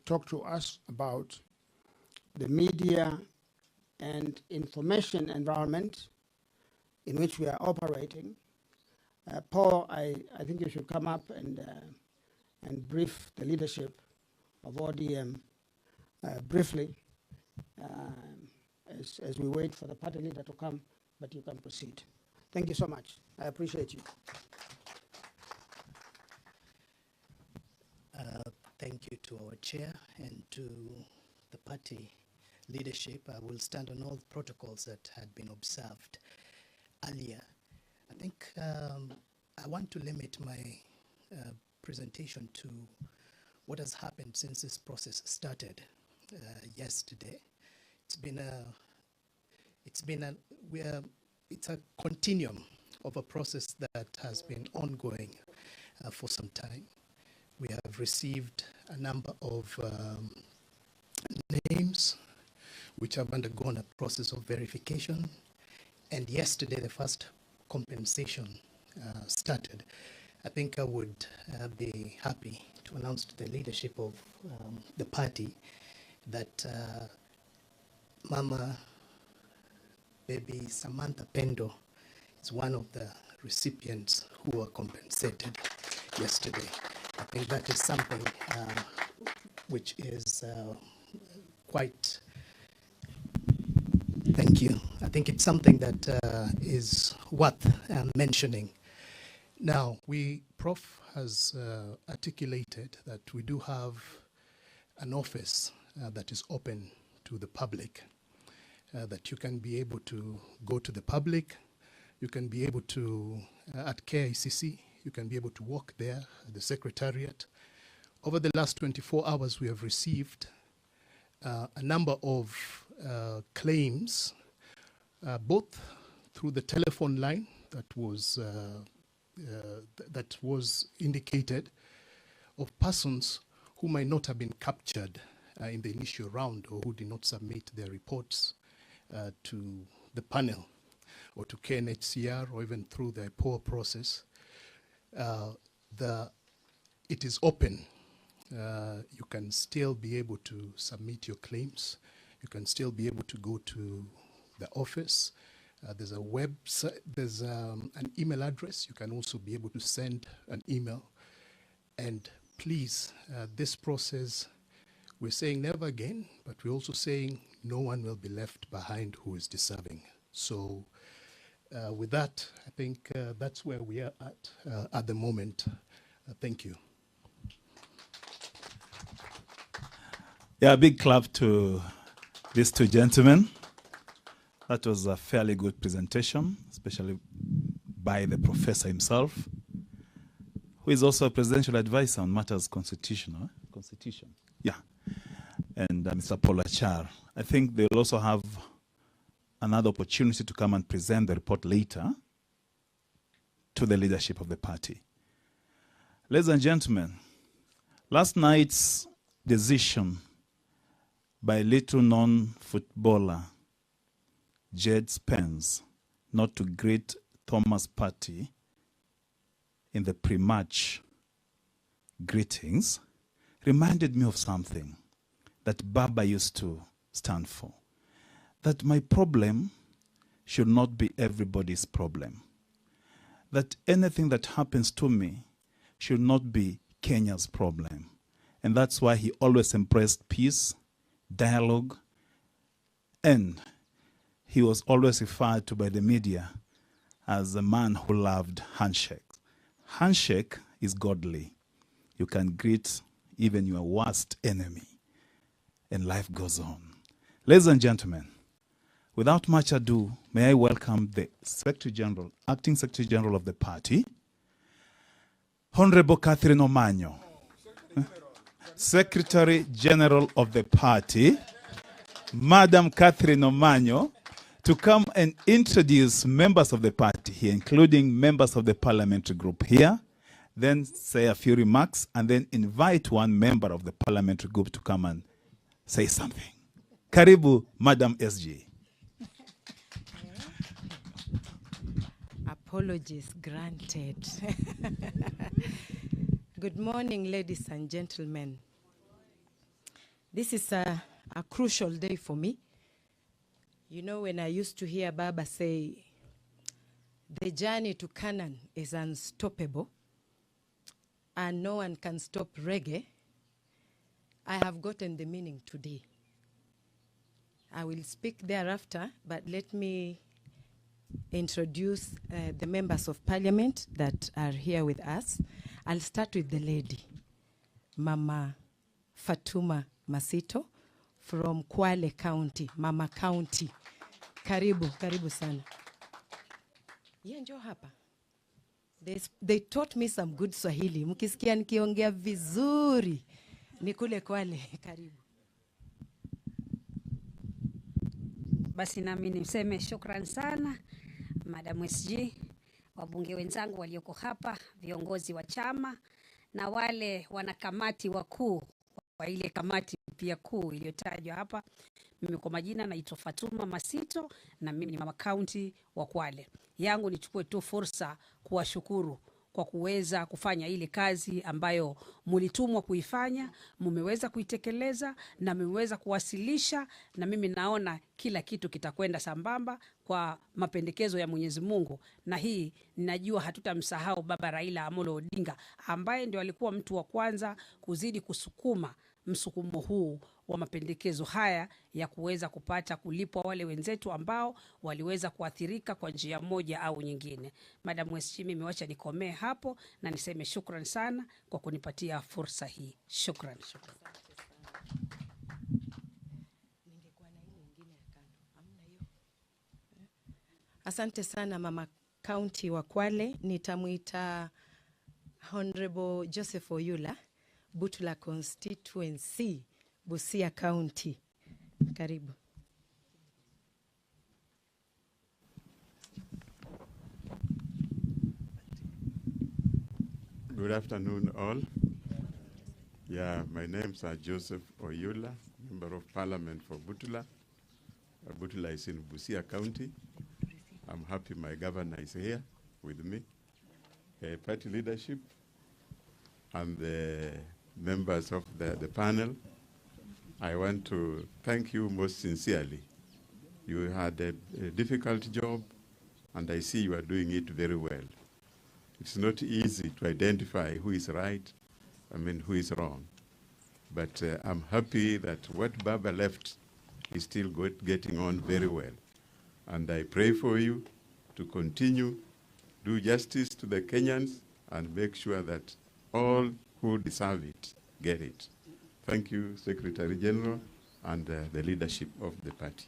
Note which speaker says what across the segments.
Speaker 1: talk to us about the media and information environment in which we are operating. Paul, I think you should come up and brief the leadership of ODM briefly as we wait for the party leader to come, but you can proceed. Thank you so much. I appreciate you.
Speaker 2: Thank you to our chair and to the party leadership. I will stand on all the protocols that had been observed earlier. I think I want to limit my presentation to what has happened since this process started yesterday. It's a continuum of a process that has been ongoing for some time. We have received a number of names which have undergone a process of verification, and yesterday the first compensation started. I think I would be happy to announce to the leadership of the party that Mama Baby Samantha Pendo is one of the recipients who were compensated yesterday. I think that is something which is quite, thank you. I think it's something that is worth mentioning. Now, Prof has articulated that we do have an office that is open to the public, that you can be able to go to the public, you can be able to, at KICC, you can be able to walk there at the Secretariat. Over the last 24 hours, we have received a number of claims, both through the telephone line that was indicated, of persons who might not have been captured in the initial round or who did not submit their reports to the panel or to KNHCR or even through the POA process. It is open. You can still be able to submit your claims. You can still be able to go to the office. There's a website, there's an email address. You can also be able to send an email. And please, this process, we're saying never again, but we're also saying no one will be left behind who is deserving. So with that, I think that's where we are at the moment. Thank you.
Speaker 3: Yeah, a big clap to these two gentlemen. That was a fairly good presentation, especially by the professor himself, who is also a presidential advisor on matters constitution. Yeah. And Mr. Paul Achar. I think they'll also have another opportunity to come and present the report later to the leadership of the party. Ladies and gentlemen, last night's decision by little-known footballer Jed Spence not to greet Thomas Partey in the pre-match greetings reminded me of something that Baba used to stand for. That my problem should not be everybody's problem. That anything that happens to me should not be Kenya's problem. And that's why he always embraced peace, dialogue, and he was always referred to by the media as a man who loved handshakes. Handshake is godly. You can greet even your worst enemy, and life goes on. Ladies and gentlemen, without much ado, may I welcome the Secretary General, Acting Secretary General of the party, Honorable Catherine Omanyo, Secretary General of the party, Madam Catherine Omanyo, to come and introduce members of the party here, including members of the parliamentary group here, then say a few remarks, and then invite one member of the parliamentary group to come and say something. Karibu, Madam SG.
Speaker 4: Apologies granted. Good morning, ladies and gentlemen. This is a crucial day for me. You know, when I used to hear Baba say, the journey to Canaan is unstoppable and no one can stop reggae, I have gotten the meaning today. I will speak thereafter, but let me introduce the members of parliament that are here with us. I'll start with the lady, Mama Fatuma Masito from Kwale County, Mama County. Karibu sana. Ye njoo hapa. They taught me some good Swahili. Mkisikia nikiongea vizuri, ni kule Kwale. Karibu.
Speaker 5: Basi nami niseme shukran sana Madam SG, wabunge wenzangu walioko hapa, viongozi wa chama na wale wanakamati wakuu wa ile kamati pia kuu iliyotajwa hapa. Mimi kwa majina naitwa Fatuma Masito na mimi ni mama county wa Kwale. Yangu nichukue tu fursa kuwashukuru kwa kuweza kufanya ile kazi ambayo mulitumwa kuifanya, mumeweza kuitekeleza na mmeweza kuwasilisha, na mimi naona kila kitu kitakwenda sambamba kwa mapendekezo ya Mwenyezi Mungu. Na hii ninajua hatutamsahau Baba Raila Amolo Odinga ambaye ndio alikuwa mtu wa kwanza kuzidi kusukuma msukumo huu wa mapendekezo haya ya kuweza kupata kulipwa wale wenzetu ambao waliweza kuathirika kwa njia moja au nyingine. Madam SG, mimi wacha nikomee hapo na niseme shukran sana kwa kunipatia fursa hii. Shukran.
Speaker 4: Asante sana Mama County wa Kwale. Nitamuita Honorable Joseph Oyula, Butula Constituency, Busia County. Karibu.
Speaker 6: Good afternoon all. Yeah, my name's Joseph Oyula, Member of Parliament for Butula. Butula is in Busia County. I'm happy my governor is here with me. Party leadership and the members of the panel, I want to thank you most sincerely. You had a difficult job, and I see you are doing it very well. It's not easy to identify who is right, who is wrong. But I'm happy that what Baba left is still getting on very well. And I pray for you to continue, do justice to the Kenyans, and make sure that all who deserve it get it. Thank you, Secretary General, and the leadership of the party.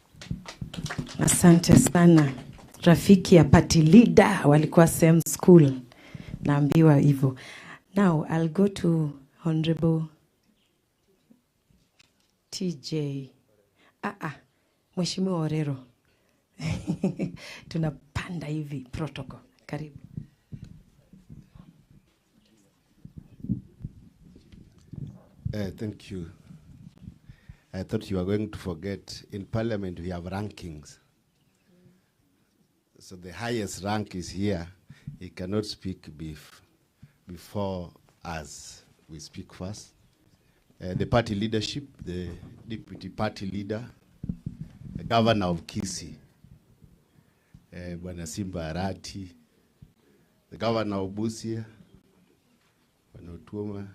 Speaker 4: Asante sana. Rafiki ya party leader walikuwa same school. Naambiwa hivyo. Now I'll go to Honorable TJ. Mheshimiwa Orero. Tunapanda hivi protocol. Karibu.
Speaker 7: Thank you. I thought you were going to forget, in Parliament we have rankings. So the highest rank is here. He cannot speak before us. We speak first. The party leadership, the deputy party leader, the governor of Kisii, Bwana Simba Arati, the governor of Busia, Bwana Otuoma,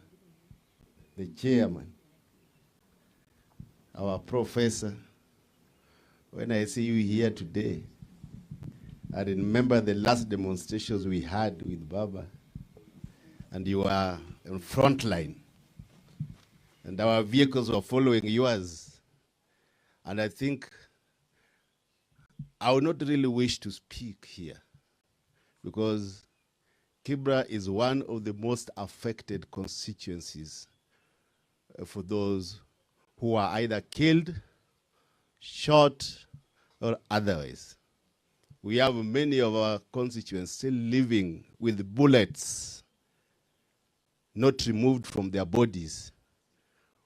Speaker 7: the chairman, our professor. When I see you here today, I remember the last demonstrations we had with Baba, and you were in front line, and our vehicles were following yours. And I think I would not really wish to speak here, because Kibra is one of the most affected constituencies for those who are either killed, shot, or otherwise. We have many of our constituents still living with bullets not removed from their bodies.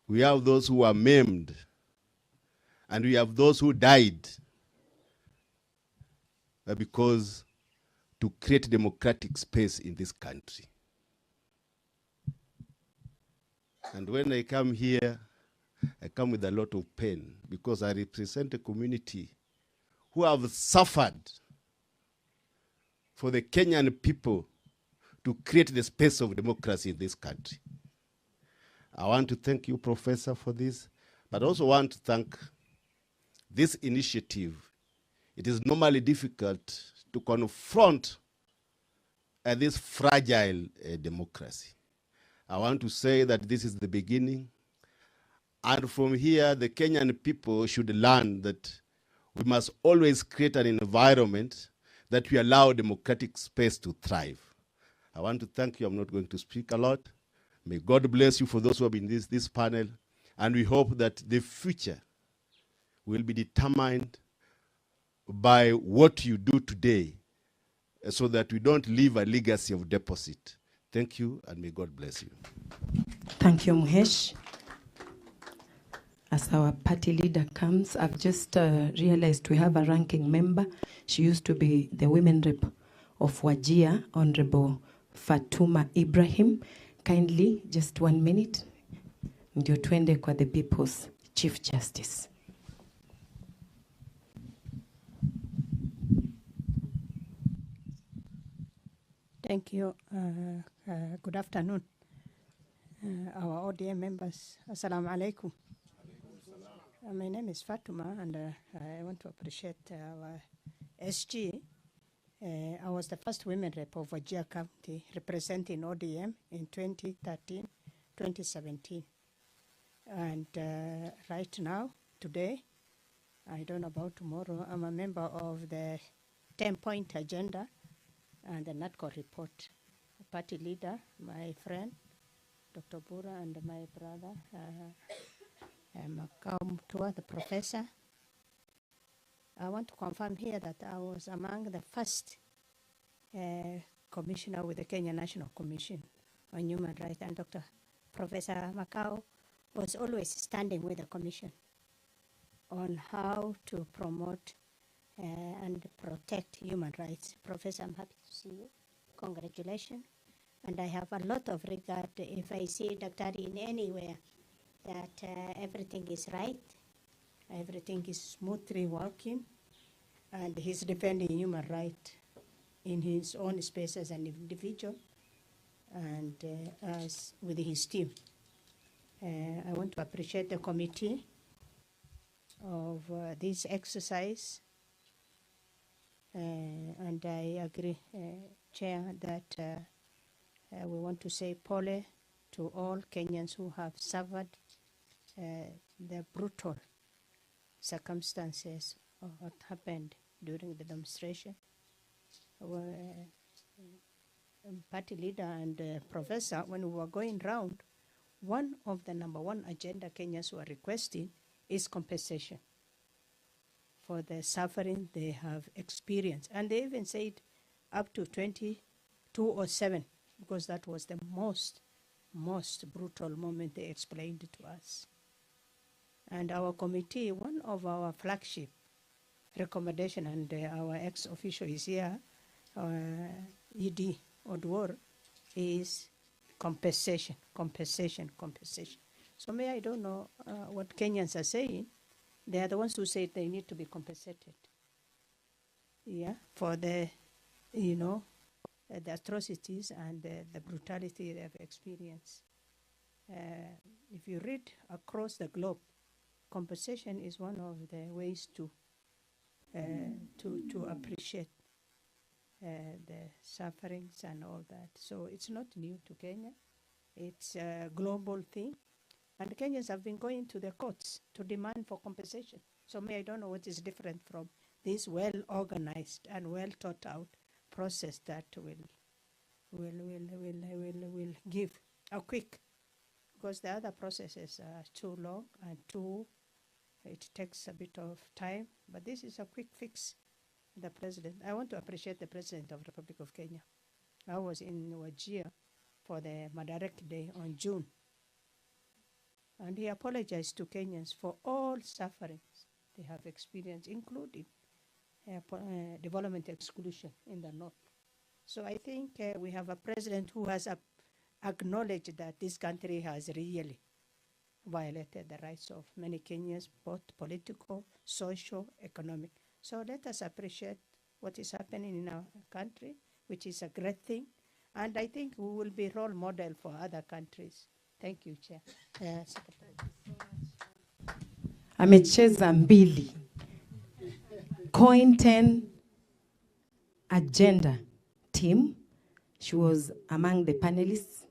Speaker 7: We have those who are maimed, and we have those who died because to create democratic space in this country. And when I come here, I come with a lot of pain because I represent a community who have suffered for the Kenyan people to create the space of democracy in this country. I want to thank you, Professor, for this, but also want to thank this initiative. It is normally difficult to confront this fragile democracy. I want to say that this is the beginning, and from here, the Kenyan people should learn that we must always create an environment that we allow democratic space to thrive. I want to thank you. I'm not going to speak a lot. May God bless you for those who have been in this panel, and we hope that the future will be determined by what you do today, so that we don't leave a legacy of deposit. Thank you, and may God bless you.
Speaker 4: Thank you, Muhesh. As our party leader comes, I've just realized we have a ranking member. She used to be the women rep of Wajir, Honorable Fatuma Ibrahim. Kindly, just 1 minute. Ndio tuende kwa the People's Chief Justice.
Speaker 8: Thank you. Good afternoon. Our ODM members, Assalamu alaikum. My name is Fatuma, and I want to appreciate our SG. I was the first women rep of Wajir County representing ODM in 2013, 2017. And right now, today, I don't know about tomorrow, I'm a member of the 10-point agenda and the NATCO report. Party leader, my friend, Dr. Oburu, and my brother, the professor. I want to confirm here that I was among the first commissioner with the Kenya National Commission on Human Rights, and Dr. Professor Makau was always standing with the commission on how to promote and protect human rights. Professor, I'm happy to see you. Congratulations. And I have a lot of regard if I see Dr. in anywhere that everything is right, everything is smoothly working, and he's defending human rights in his own space as an individual and as with his team. I want to appreciate the committee of this exercise, and I agree, Chair, that we want to say pole to all Kenyans who have suffered the brutal circumstances of what happened during the demonstration. Our party leader and professor, when we were going round, one of the number one agenda Kenyans were requesting is compensation for the suffering they have experienced. And they even said up to 2207, because that was the most brutal moment they explained to us. And our committee, one of our flagship recommendation, and our ex-official is here, ED Odwar, is compensation. So I don't know what Kenyans are saying. They are the ones who say they need to be compensated. Yeah, for the, the atrocities and the brutality they have experienced. If you read across the globe, compensation is one of the ways to appreciate the sufferings and all that. So it's not new to Kenya. It's a global thing. And Kenyans have been going to the courts to demand for compensation. So I don't know what is different from this well-organized and well-thought-out process that will give a quick, because the other processes are too long and it takes a bit of time. But this is a quick fix. The president, I want to appreciate the president of the Republic of Kenya. I was in Wajir for the Madarek Day on June. And he apologized to Kenyans for all sufferings they have experienced, including development exclusion in the north. So I think we have a president who has acknowledged that this country has really violated the rights of many Kenyans, both political, social, economic. So let us appreciate what is happening in our country, which is a great thing. And I think we will be role model for other countries. Thank you, Chair. Secretary.
Speaker 4: Amecheza mbili. Coin 10 agenda team. She was among the panelists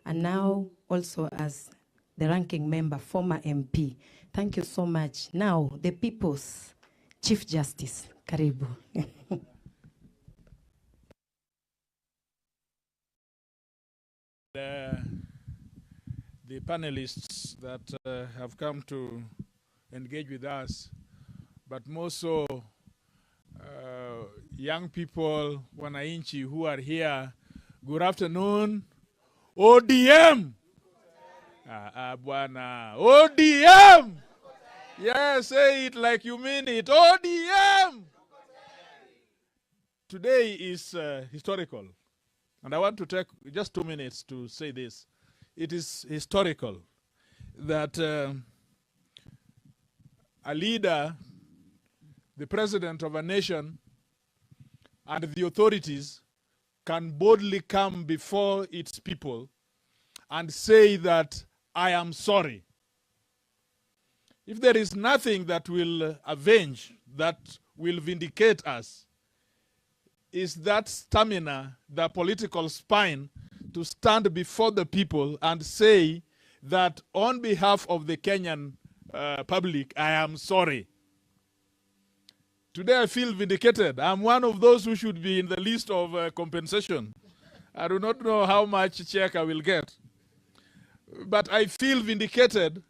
Speaker 4: and now also as the ranking member, former MP. Thank you so much. Now, the People's Chief Justice. Karibu.
Speaker 9: The panelists that have come to engage with us, but more so young people, wananchi who are here. Good afternoon. ODM! Bwana. ODM! Yes, say it like you mean it. ODM! Today is historical. And I want to take just 2 minutes to say this. It is historical that a leader, the president of a nation, and the authorities can boldly come before its people and say that I am sorry. If there is nothing that will avenge, that will vindicate us, is that stamina, the political spine, to stand before the people and say that on behalf of the Kenyan public, I am sorry. Today I feel vindicated. I'm one of those who should be in the list of compensation. I do not know how much check I will get. But I feel vindicated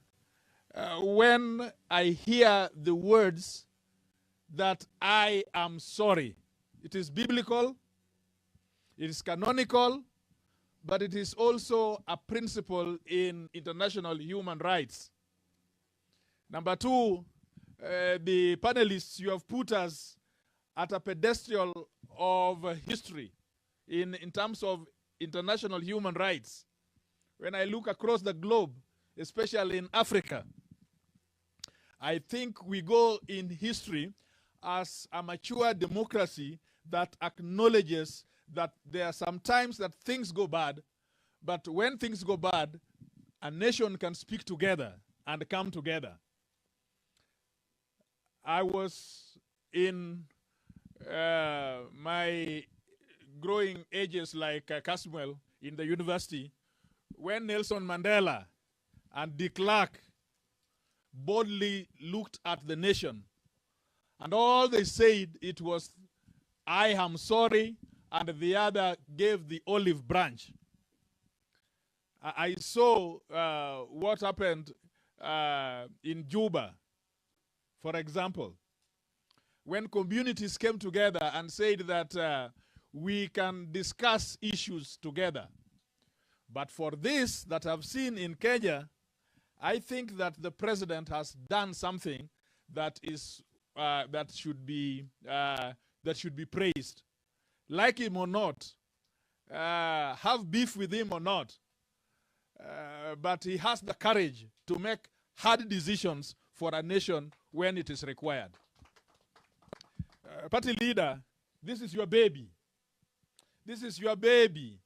Speaker 9: when I hear the words that I am sorry. It is biblical, it is canonical, but it is also a principle in international human rights. Number two, the panelists, you have put us at a pedestal of history in terms of international human rights. When I look across the globe, especially in Africa, I think we go in history as a mature democracy that acknowledges that there are some times that things go bad, but when things go bad, a nation can speak together and come together. I was in my growing ages like Caswell in the university when Nelson Mandela and de Klerk boldly looked at the nation. And all they said, it was, I am sorry, and the other gave the olive branch. I saw what happened in Juba, for example, when communities came together and said that we can discuss issues together. But for this that I've seen in Kenya, I think that the president has done something that is that should be praised. Like him or not, have beef with him or not, but he has the courage to make hard decisions for a nation when it is required. Party leader, this is your baby. This is your baby.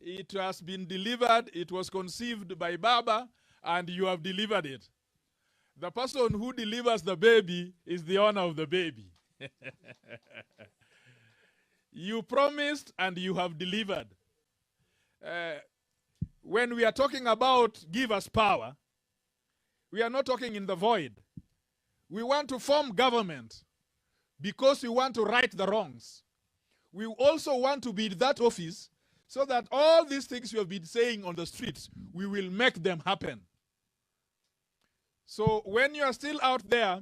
Speaker 9: It has been delivered. It was conceived by Baba, and you have delivered it. The person who delivers the baby is the owner of the baby. You promised and you have delivered. When we are talking about give us power, we are not talking in the void. We want to form government because we want to right the wrongs. We also want to be in that office so that all these things you have been saying on the streets, we will make them happen. So when you are still out there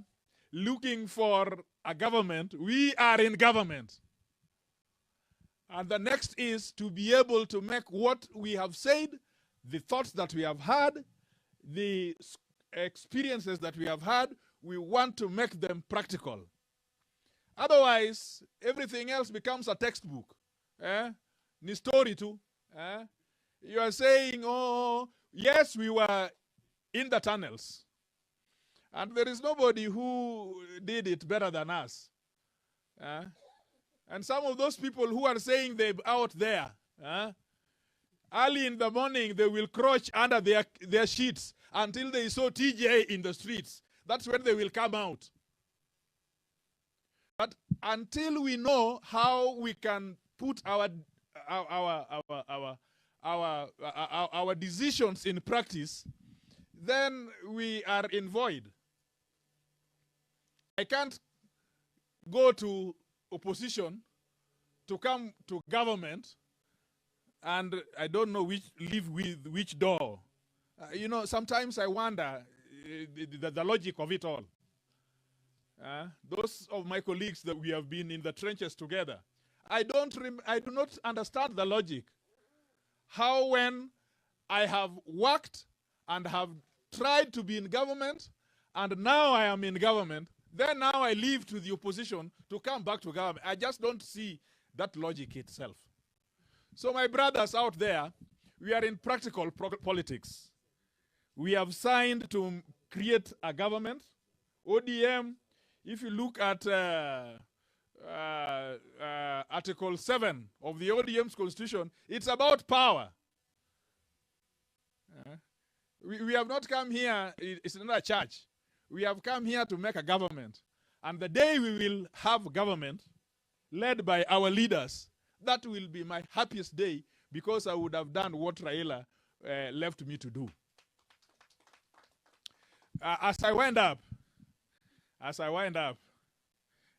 Speaker 9: looking for a government, we are in government. And the next is to be able to make what we have said, the thoughts that we have had, the experiences that we have had, we want to make them practical. Otherwise, everything else becomes a textbook. Ni story too. You are saying, oh, yes, we were in the tunnels. And there is nobody who did it better than us. And some of those people who are saying they're out there, early in the morning, they will crouch under their sheets until they saw TJ in the streets. That's when they will come out. But until we know how we can put our decisions in practice, then we are in void. I can't go to opposition to come to government, and I don't know leave with which door. You know, sometimes I wonder the logic of it all. Those of my colleagues that we have been in the trenches together, I do not understand the logic. How when I have worked and have tried to be in government, and now I am in government, then now I leave to the opposition to come back to government. I just don't see that logic itself. So my brothers out there, we are in practical politics. We have signed to create a government. ODM, if you look at Article 7 of the ODM's constitution, it's about power. We have not come here, it's not a church. We have come here to make a government. And the day we will have government led by our leaders, that will be my happiest day, because I would have done what Raila left me to do. As I wind up,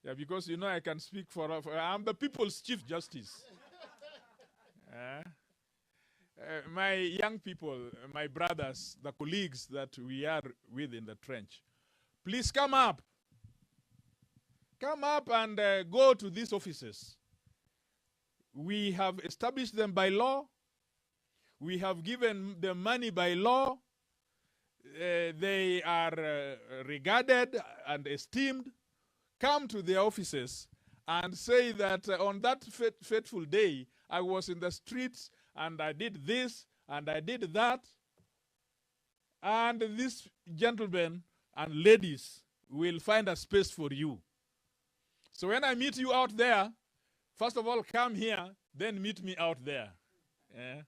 Speaker 9: yeah, because you know I can speak for I'm the people's Chief Justice. My young people, my brothers, the colleagues that we are with in the trench, please come up. Come up and go to these offices. We have established them by law. We have given them money by law. They are regarded and esteemed. Come to their offices and say that on that fateful day, I was in the streets and I did this and I did that. And these gentlemen and ladies will find a space for you. So when I meet you out there, first of all, come here, then meet me out there. Yeah.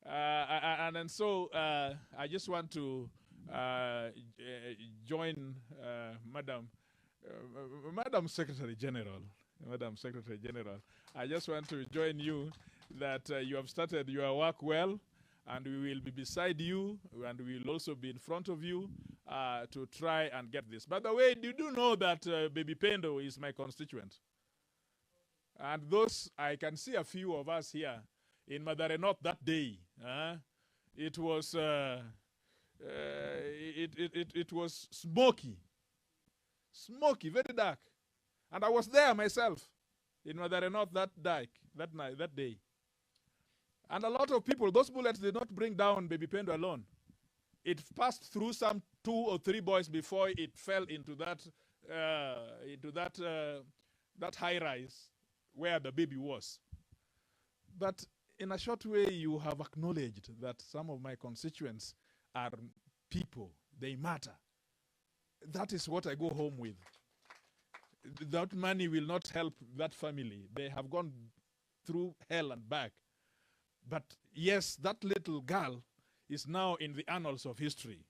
Speaker 9: And so I just want to join Madam Secretary General. Madam Secretary General, I just want to join you that you have started your work well, and we will be beside you, and we will also be in front of you to try and get this. By the way, you do know that Baby Pendo is my constituent. And those, I can see a few of us here in Maandamano North that day. It was it was smoky, very dark, and I was there myself in Maandamano North that day. And a lot of people, those bullets did not bring down Baby Pendo alone. It passed through some 2 or 3 boys before it fell into that high rise where the baby was. But in a short way, you have acknowledged that some of my constituents are people. They matter. That is what I go home with. That money will not help that family. They have gone through hell and back. But yes, that little girl is now in the annals of history.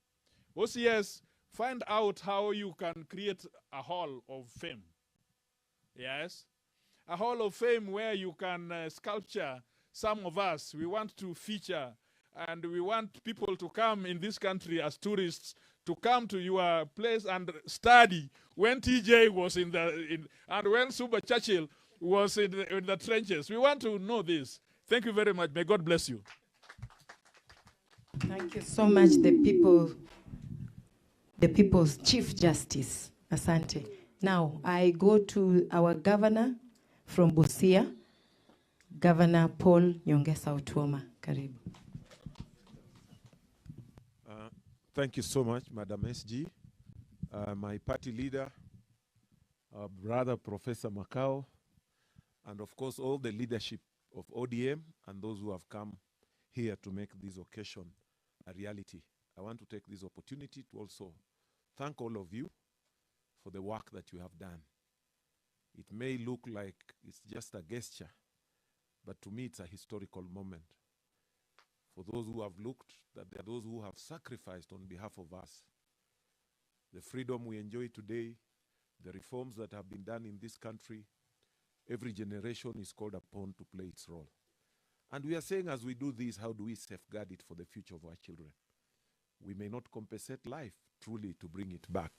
Speaker 9: OCS, find out how you can create a hall of fame. Yes? A hall of fame where you can sculpture some of us. We want to feature, and we want people to come in this country as tourists, to come to your place and study when TJ was and when Super Churchill was in the trenches. We want to know this. Thank you very much. May God bless you.
Speaker 4: Thank you so much, the People's Chief Justice. Asante. Now, I go to our governor from Busia, Governor Paul Nyongesa Otuoma. Karibu.
Speaker 10: Thank you so much, Madam SG. My party leader, brother Professor Makao, and of course all the leadership of ODM and those who have come here to make this occasion a reality. I want to take this opportunity to also thank all of you for the work that you have done. It may look like it's just a gesture, but to me it's a historical moment. For those who have looked, that there are those who have sacrificed on behalf of us. The freedom we enjoy today, the reforms that have been done in this country, every generation is called upon to play its role. And we are saying, as we do this, how do we safeguard it for the future of our children? We may not compensate life truly to bring it back,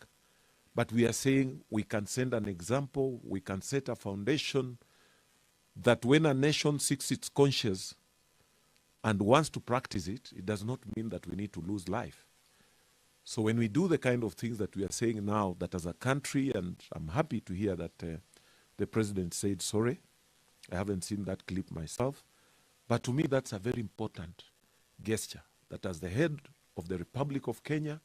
Speaker 10: but we are saying we can send an example, we can set a foundation that when a nation seeks its conscience and wants to practice it, it does not mean that we need to lose life. So when we do the kind of things that we are saying now, that as a country, and I'm happy to hear that the president said sorry. I haven't seen that clip myself. But to me, that's a very important gesture, that as the head of the Republic of Kenya,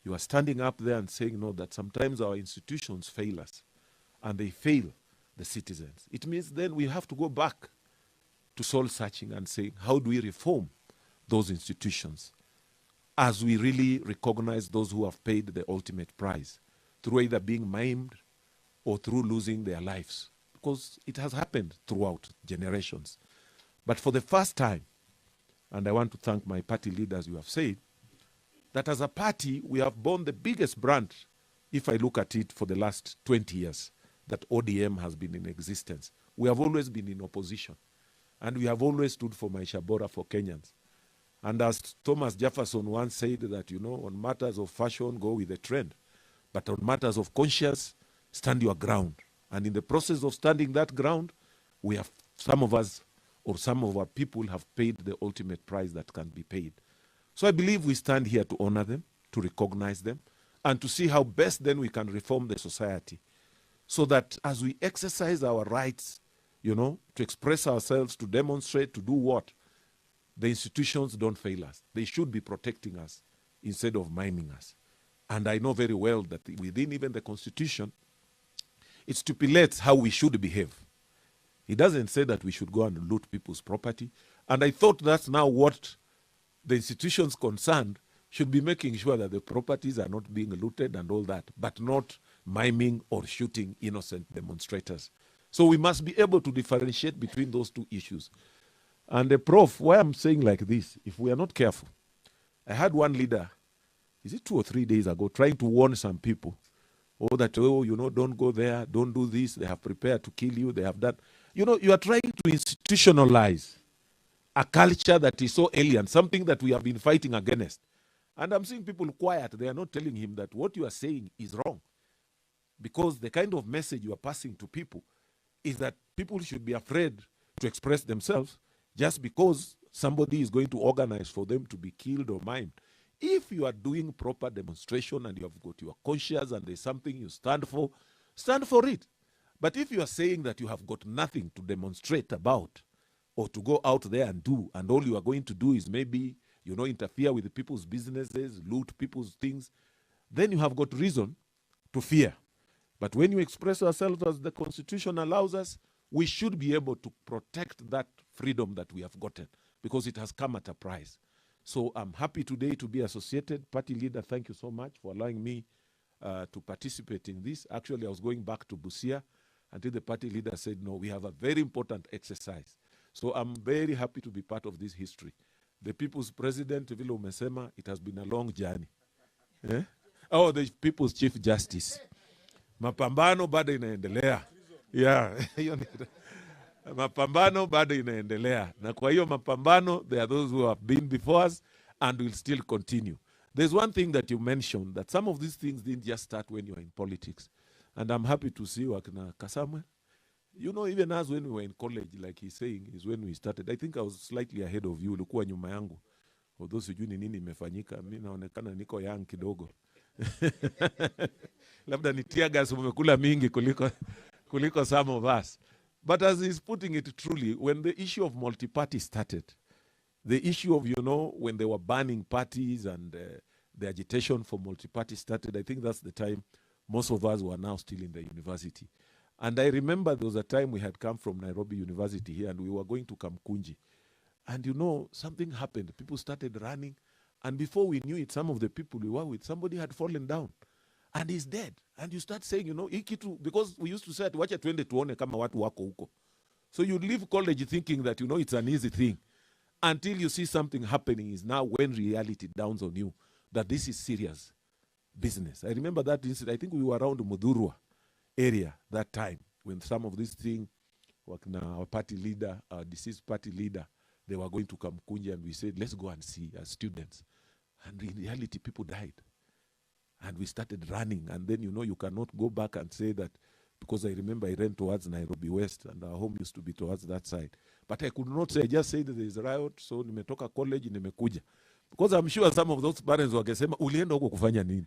Speaker 10: you are standing up there and saying, no, that sometimes our institutions fail us, and they fail the citizens. It means then we have to go back to soul searching and saying, how do we reform those institutions as we really recognize those who have paid the ultimate price through either being maimed or through losing their lives? Because it has happened throughout generations. But for the first time, and I want to thank my party leaders, you have said, that as a party, we have borne the biggest brand, if I look at it for the last 20 years, that ODM has been in existence. We have always been in opposition. And we have always stood for Maisha Bora for Kenyans. And as Thomas Jefferson once said that, you know, on matters of fashion, go with the trend. But on matters of conscience, stand your ground. And in the process of standing that ground, we have, some of us, or some of our people have paid the ultimate price that can be paid. So I believe we stand here to honor them, to recognize them, and to see how best then we can reform the society. So that as we exercise our rights, you know, to express ourselves, to demonstrate, to do what, the institutions don't fail us. They should be protecting us instead of miming us. And I know very well that within even the Constitution, it stipulates how we should behave. It doesn't say that we should go and loot people's property. And I thought that's now what the institutions concerned should be making sure that the properties are not being looted and all that, but not miming or shooting innocent demonstrators. So we must be able to differentiate between those two issues. And the Prof, why I'm saying like this, if we are not careful, I had one leader, is it 2 or 3 days ago, trying to warn some people, oh, that, oh, you know, don't go there, don't do this, they have prepared to kill you, they have done. You know, you are trying to institutionalize a culture that is so alien, something that we have been fighting against. And I'm seeing people quiet, they are not telling him that what you are saying is wrong. Because the kind of message you are passing to people is that people should be afraid to express themselves just because somebody is going to organize for them to be killed or maimed. If you are doing proper demonstration and you have got your conscience and there's something you stand for it. But if you are saying that you have got nothing to demonstrate about or to go out there and do, and all you are going to do is maybe, you know, interfere with people's businesses, loot people's things, then you have got reason to fear. But when you express ourselves as the Constitution allows us, we should be able to protect that freedom that we have gotten because it has come at a price. So I'm happy today to be associated. Party leader, thank you so much for allowing me to participate in this. Actually, I was going back to Busia until the party leader said, no, we have a very important exercise. So I'm very happy to be part of this history. The people's president, Vile umesema, it has been a long journey. Eh? Oh, the people's chief justice. Mapambano bado inaendelea. Yeah. Mapambano bado inaendelea. Na kwa hiyo mapambano, there are those who have been before us and will still continue. There's one thing that you mentioned, that some of these things didn't just start when you were in politics. And I'm happy to see Wakina Kasamwe. You know, even as when we were in college, like he's saying, is when we started. I think I was slightly ahead of you. Ulikuwa nyuma yangu. Although sijui ni nini imefanyika, mimi naonekana niko young kidogo. Labda ni tear gas umekula mingi kuliko some of us. But as he's putting it truly, when the issue of multi-party started, the issue of, you know, when they were banning parties and the agitation for multi-party started, I think that's the time most of us were now still in the university. And I remember there was a time we had come from Nairobi University here and we were going to Kamkunji. And you know, something happened. People started running And before we knew it, some of the people we were with, somebody had fallen down and he's dead. And you start saying, you know, because we used to say, wacha twende tuone kama watu wako huko. So you leave college thinking that, you know, it's an easy thing until you see something happening. Is now when reality dawns on you that this is serious business. I remember that incident. I think we were around Mudurwa area that time when some of these things, our party leader, our deceased party leader, they were going to Kamkunji, and we said, let's go and see as students. And in reality, people died. And we started running. And then, you know, you cannot go back and say that, because I remember I ran towards Nairobi West, and our home used to be towards that side. But I could not say, I just said there is a riot, so nimetoka college, nimekuja. Because I'm sure some of those parents wangesema, ulienda huko kufanya nini?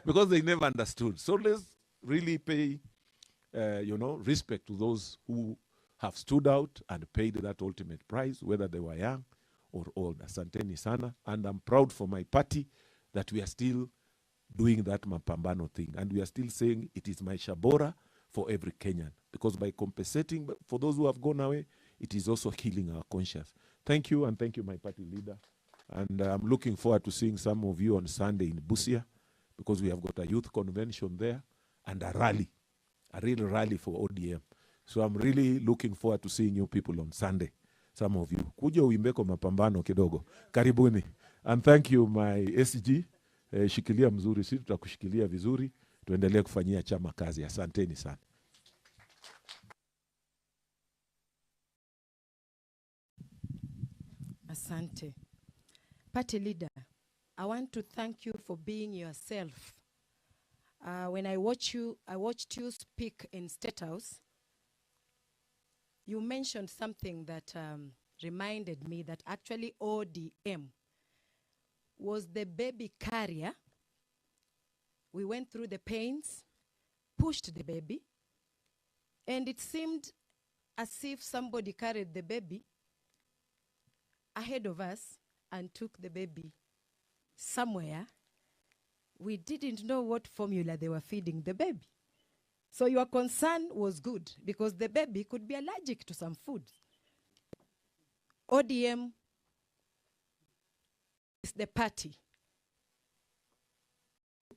Speaker 10: Because they never understood. So let's really pay, you know, respect to those who have stood out and paid that ultimate price, whether they were young or old. Asanteni sana. And I'm proud for my party that we are still doing that Mapambano thing. And we are still saying it is Maisha Bora for every Kenyan. Because by compensating for those who have gone away, it is also healing our conscience. Thank you, and thank you, my party leader. And I'm looking forward to seeing some of you on Sunday in Busia, because we have got a youth convention there and a rally, a real rally for ODM. So I'm really looking forward to seeing you people on Sunday, some of you. Kuja uimbeko mapambano kidogo. Karibuni. And thank you, my SG. Shikilia mzuri, sisi tutakushikilia vizuri, tuendelee kufanyia chama kazi. Asanteni sana.
Speaker 4: Asante. Party leader, I want to thank you for being yourself. When I watched you speak in State House, you mentioned something that reminded me that actually ODM was the baby carrier. We went through the pains, pushed the baby, and it seemed as if somebody carried the baby ahead of us and took the baby somewhere. We didn't know what formula they were feeding the baby. So your concern was good, because the baby could be allergic to some food. ODM is the party.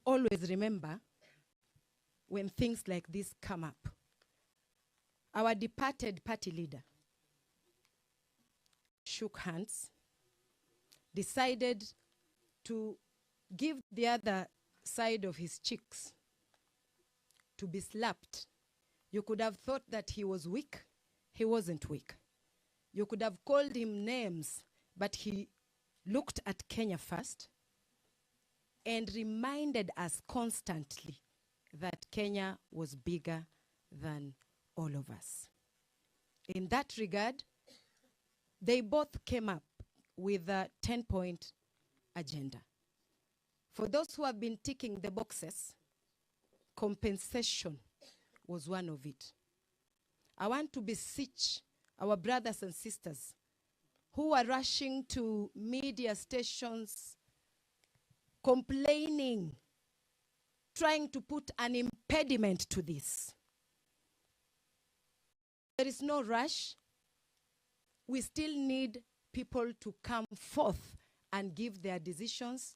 Speaker 4: Always remember when things like this come up. Our departed party leader shook hands, decided to give the other side of his cheeks to be slapped. You could have thought that he was weak. He wasn't weak. You could have called him names, but he looked at Kenya first and reminded us constantly that Kenya was bigger than all of us. In that regard, they both came up with a 10-point agenda. For those who have been ticking the boxes, compensation was one of it. I want to beseech our brothers and sisters who are rushing to media stations, complaining, trying to put an impediment to this. There is no rush. We still need people to come forth and give their decisions.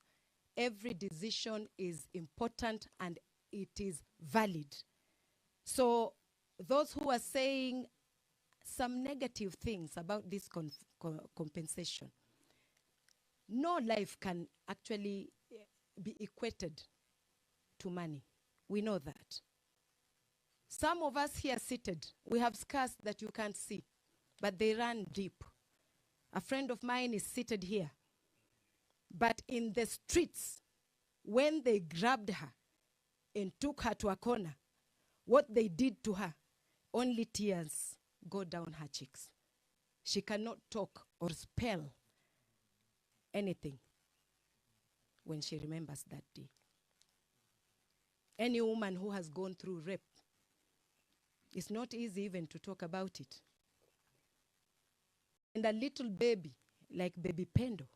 Speaker 4: Every decision is important and it is valid. So those who are saying some negative things about this compensation, no life can actually be equated to money. We know that. Some of us here seated, we have scars that you can't see, but they run deep. A friend of mine is seated here, but in the streets, when they grabbed her and took her to a corner, what they did to her, only tears go down her cheeks. She cannot talk or spell anything when she remembers that day. Any woman who has gone through rape, it's not easy even to talk about it. And a little baby, like baby Pendo,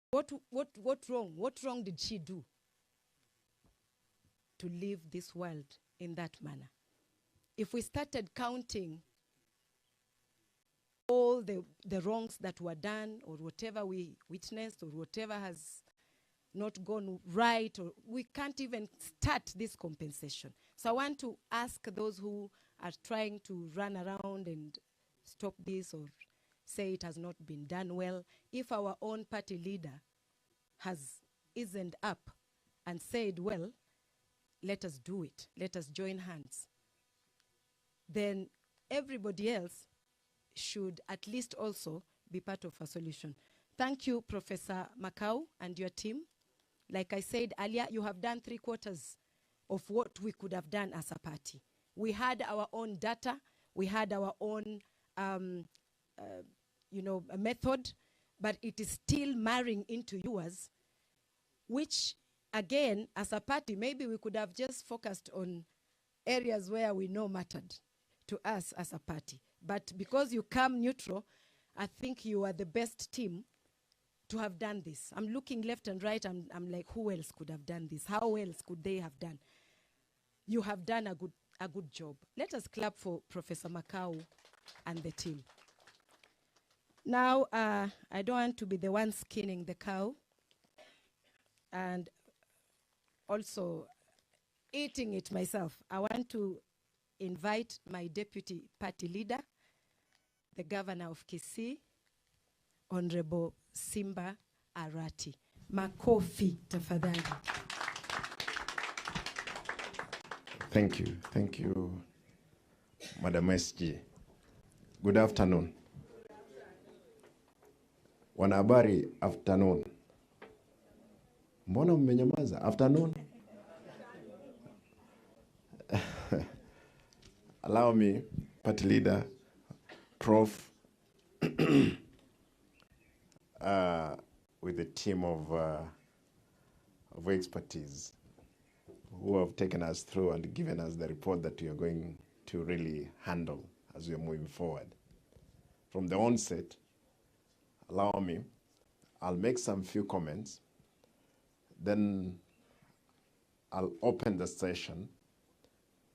Speaker 4: what wrong? What wrong did she do to leave this world in that manner? If we started counting all the wrongs that were done, or whatever we witnessed, or whatever has not gone right, or we can't even start this compensation. So I want to ask those who are trying to run around and stop this or say it has not been done well, if our own party leader has isn't up and said, well, let us do it, let us join hands, then everybody else should at least also be part of a solution. Thank you, Professor Makau and your team. Like I said earlier, you have done 3/4 of what we could have done as a party. We had our own data, we had our own a method, but it is still marrying into yours, which again, as a party, maybe we could have just focused on areas where we know mattered to us as a party. But because you come neutral, I think you are the best team to have done this. I'm looking left and right, I'm like, who else could have done this? How else could they have done? You have done a good job. Let us clap for Professor Makau and the team. Now, I don't want to be the one skinning the cow and also eating it myself. I want to invite my deputy party leader, the governor of Kisii, Honorable Simba Arati. Makofi, tafadhali.
Speaker 11: Thank you, Madam SG. Good afternoon. Wanahabari, afternoon. Mbona mmenyamaza? Afternoon? Allow me, party leader, Prof, with a team of expertise who have taken us through and given us the report that we are going to really handle as we are moving forward. From the onset, allow me, I'll make some few comments, then I'll open the session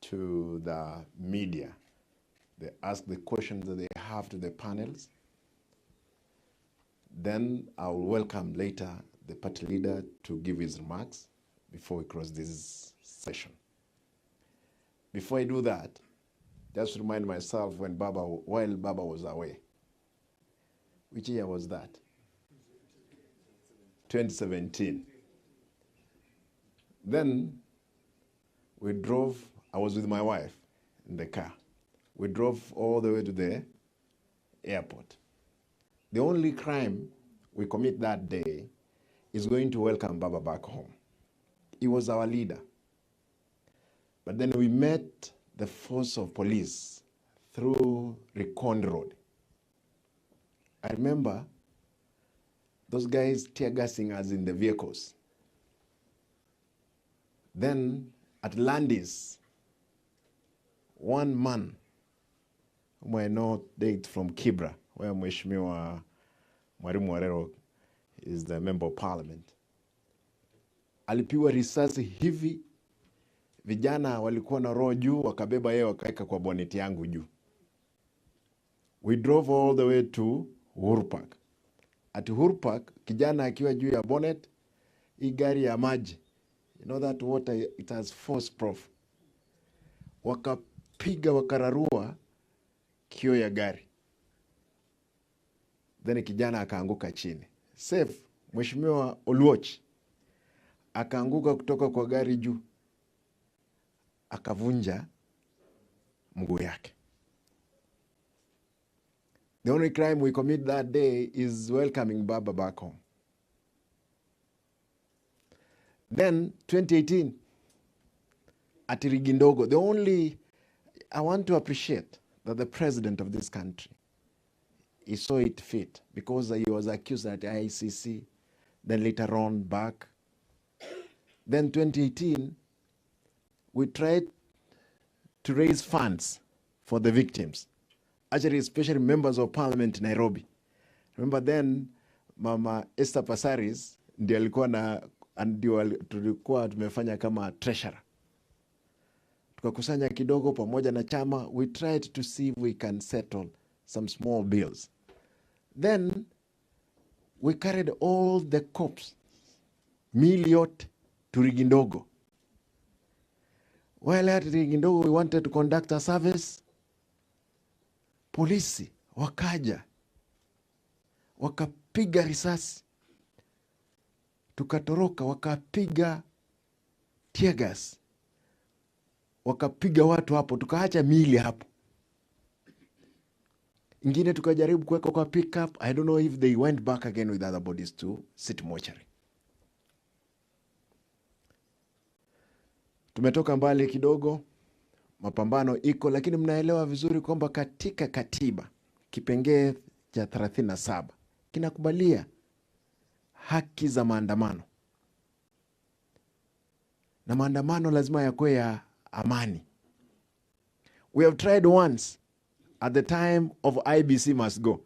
Speaker 11: to the media. They ask the questions that they have to the panels. Then I'll welcome later the party leader to give his remarks before we cross this session. Before I do that, just remind myself while Baba was away. Which year was that? 2017. Then we drove, I was with my wife in the car. We drove all the way to the airport. The only crime we commit that day is going to welcome Baba back home. He was our leader. But then we met the force of police through Recon Road. I remember those guys tear gassing us in the vehicles. Then at Landis, one man whom I know dates from Kibra, where Mheshimiwa Mwalimu Warero is the member of parliament. Alipiwa risasi hivi, vijana walikuwa na roho juu, wakabeba yeye wakaeka kwa boneti yangu juu. We drove all the way to Uhuru Park. At Uhuru Park, kijana akiwa juu ya bonnet, hii gari ya maji. You know that water, it has force, Prof. Wakapiga wakararua kio ya gari. Then kijana akaanguka chini. Safe, Mheshimiwa Oluoch akaanguka kutoka kwa gari juu. Akavunja mguu yake. The only crime we commit that day is welcoming Baba back home. Then 2018, at Rigindogo, I want to appreciate that the president of this country, he saw it fit because he was accused at ICC, then later on back. Then 2018, we tried to raise funds for the victims. Actually, especially members of parliament in Nairobi. Remember then, Mama Esther Passaris, ndiye alikuwa na tulikuwa tumefanya kama treasurer. Tukakusanya kidogo pamoja na chama. We tried to see if we can settle some small bills. Then we carried all the cops, Miliot to Rigindogo. While at Rigindogo, we wanted to conduct a service. Polisi wakaja, wakapiga risasi, tukatoroka, wakapiga tear gas, wakapiga watu hapo, tukaacha miili hapo. Ingine tukajaribu kuweka kwa pick up. I don't know if they went back again with other bodies to City Mortuary. Tumetoka mbali kidogo, mapambano iko, lakini mnaelewa vizuri kwamba katika katiba kipengee cha 37 kinakubalia haki za maandamano, na maandamano lazima yakuwe ya amani. We have tried once at the time of IBC must go.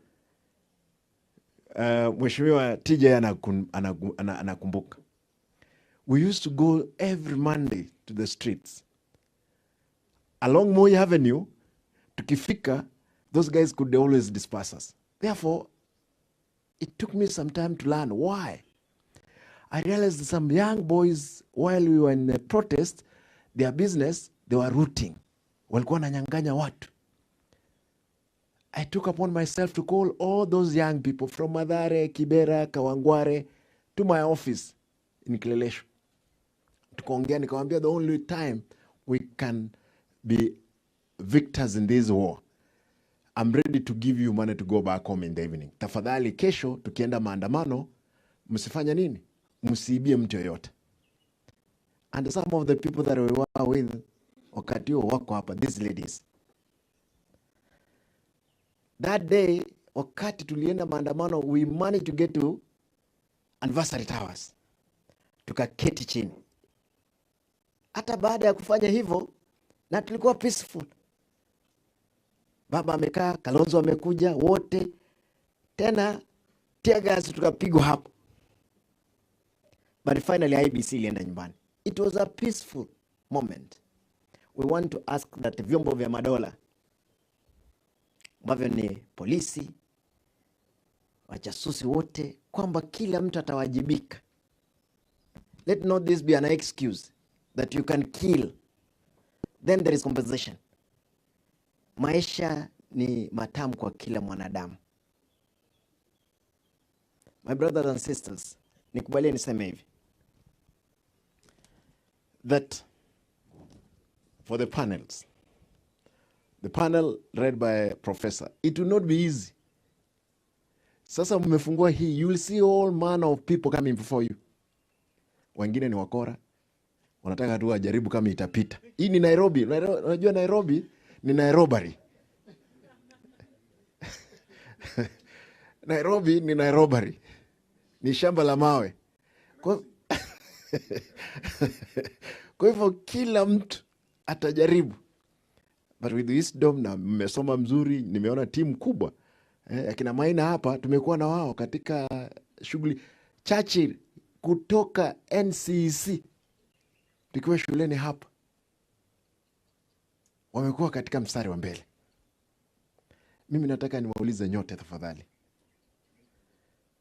Speaker 11: Mheshimiwa TJ anakumbuka. We used to go every Monday to the streets. Along Moi Avenue, tukifika, those guys could always disperse us. Therefore, it took me some time to learn why. I realized that some young boys, while we were in a protest, their business, they were looting. Walikuwa wananyang'anya watu. I took upon myself to call all those young people from Mathare, Kibera, Kawangware to my office in Kileleshu. Tukaongea, nikamwambia the only time we can be victors in this war, I'm ready to give you money to go back home in the evening. Tafadhali kesho tukienda maandamano, msifanya nini? Msiibie mtu yoyote. And some of the people that we were with, wakati huo wako hapa, these ladies. That day, wakati tulienda maandamano, we managed to get to Anniversary Towers. Tukaketi chini. Hata baada ya kufanya hivyo, na tulikuwa peaceful. Baba amekaa, Kalonzo amekuja, wote. Tena, tear gas tukapigwa hapo. But finally, IBC ilienda nyumbani. It was a peaceful moment. We want to ask that vyombo vya madola, ambavyo ni polisi, wajasusi wote, kwamba kila mtu atawajibika. Let not this be an excuse that you can kill, then there is compensation. Maisha ni matamu kwa kila mwanadamu. My brothers and sisters, nikubalie niseme hivi, that for the panels, the panel read by a professor, it will not be easy. Sasa mmefungua hii, you will see all manner of people coming before you. Wengine ni wakora, wanataka tu wajaribu kama itapita. Hii ni Nairobi, unajua Nairobi ni Nairobari. Nairobi ni Nairobari. Ni shamba la mawe. Kwa hivyo kila mtu atajaribu. But with wisdom, na mmesoma mzuri, nimeona timu kubwa. Akina Maina hapa, tumekuwa na wao katika shughuli. Churchill kutoka NCC, tukiwa shuleni hapa, wamekuwa katika mstari wa mbele. Mimi nataka niwaulize nyote tafadhali.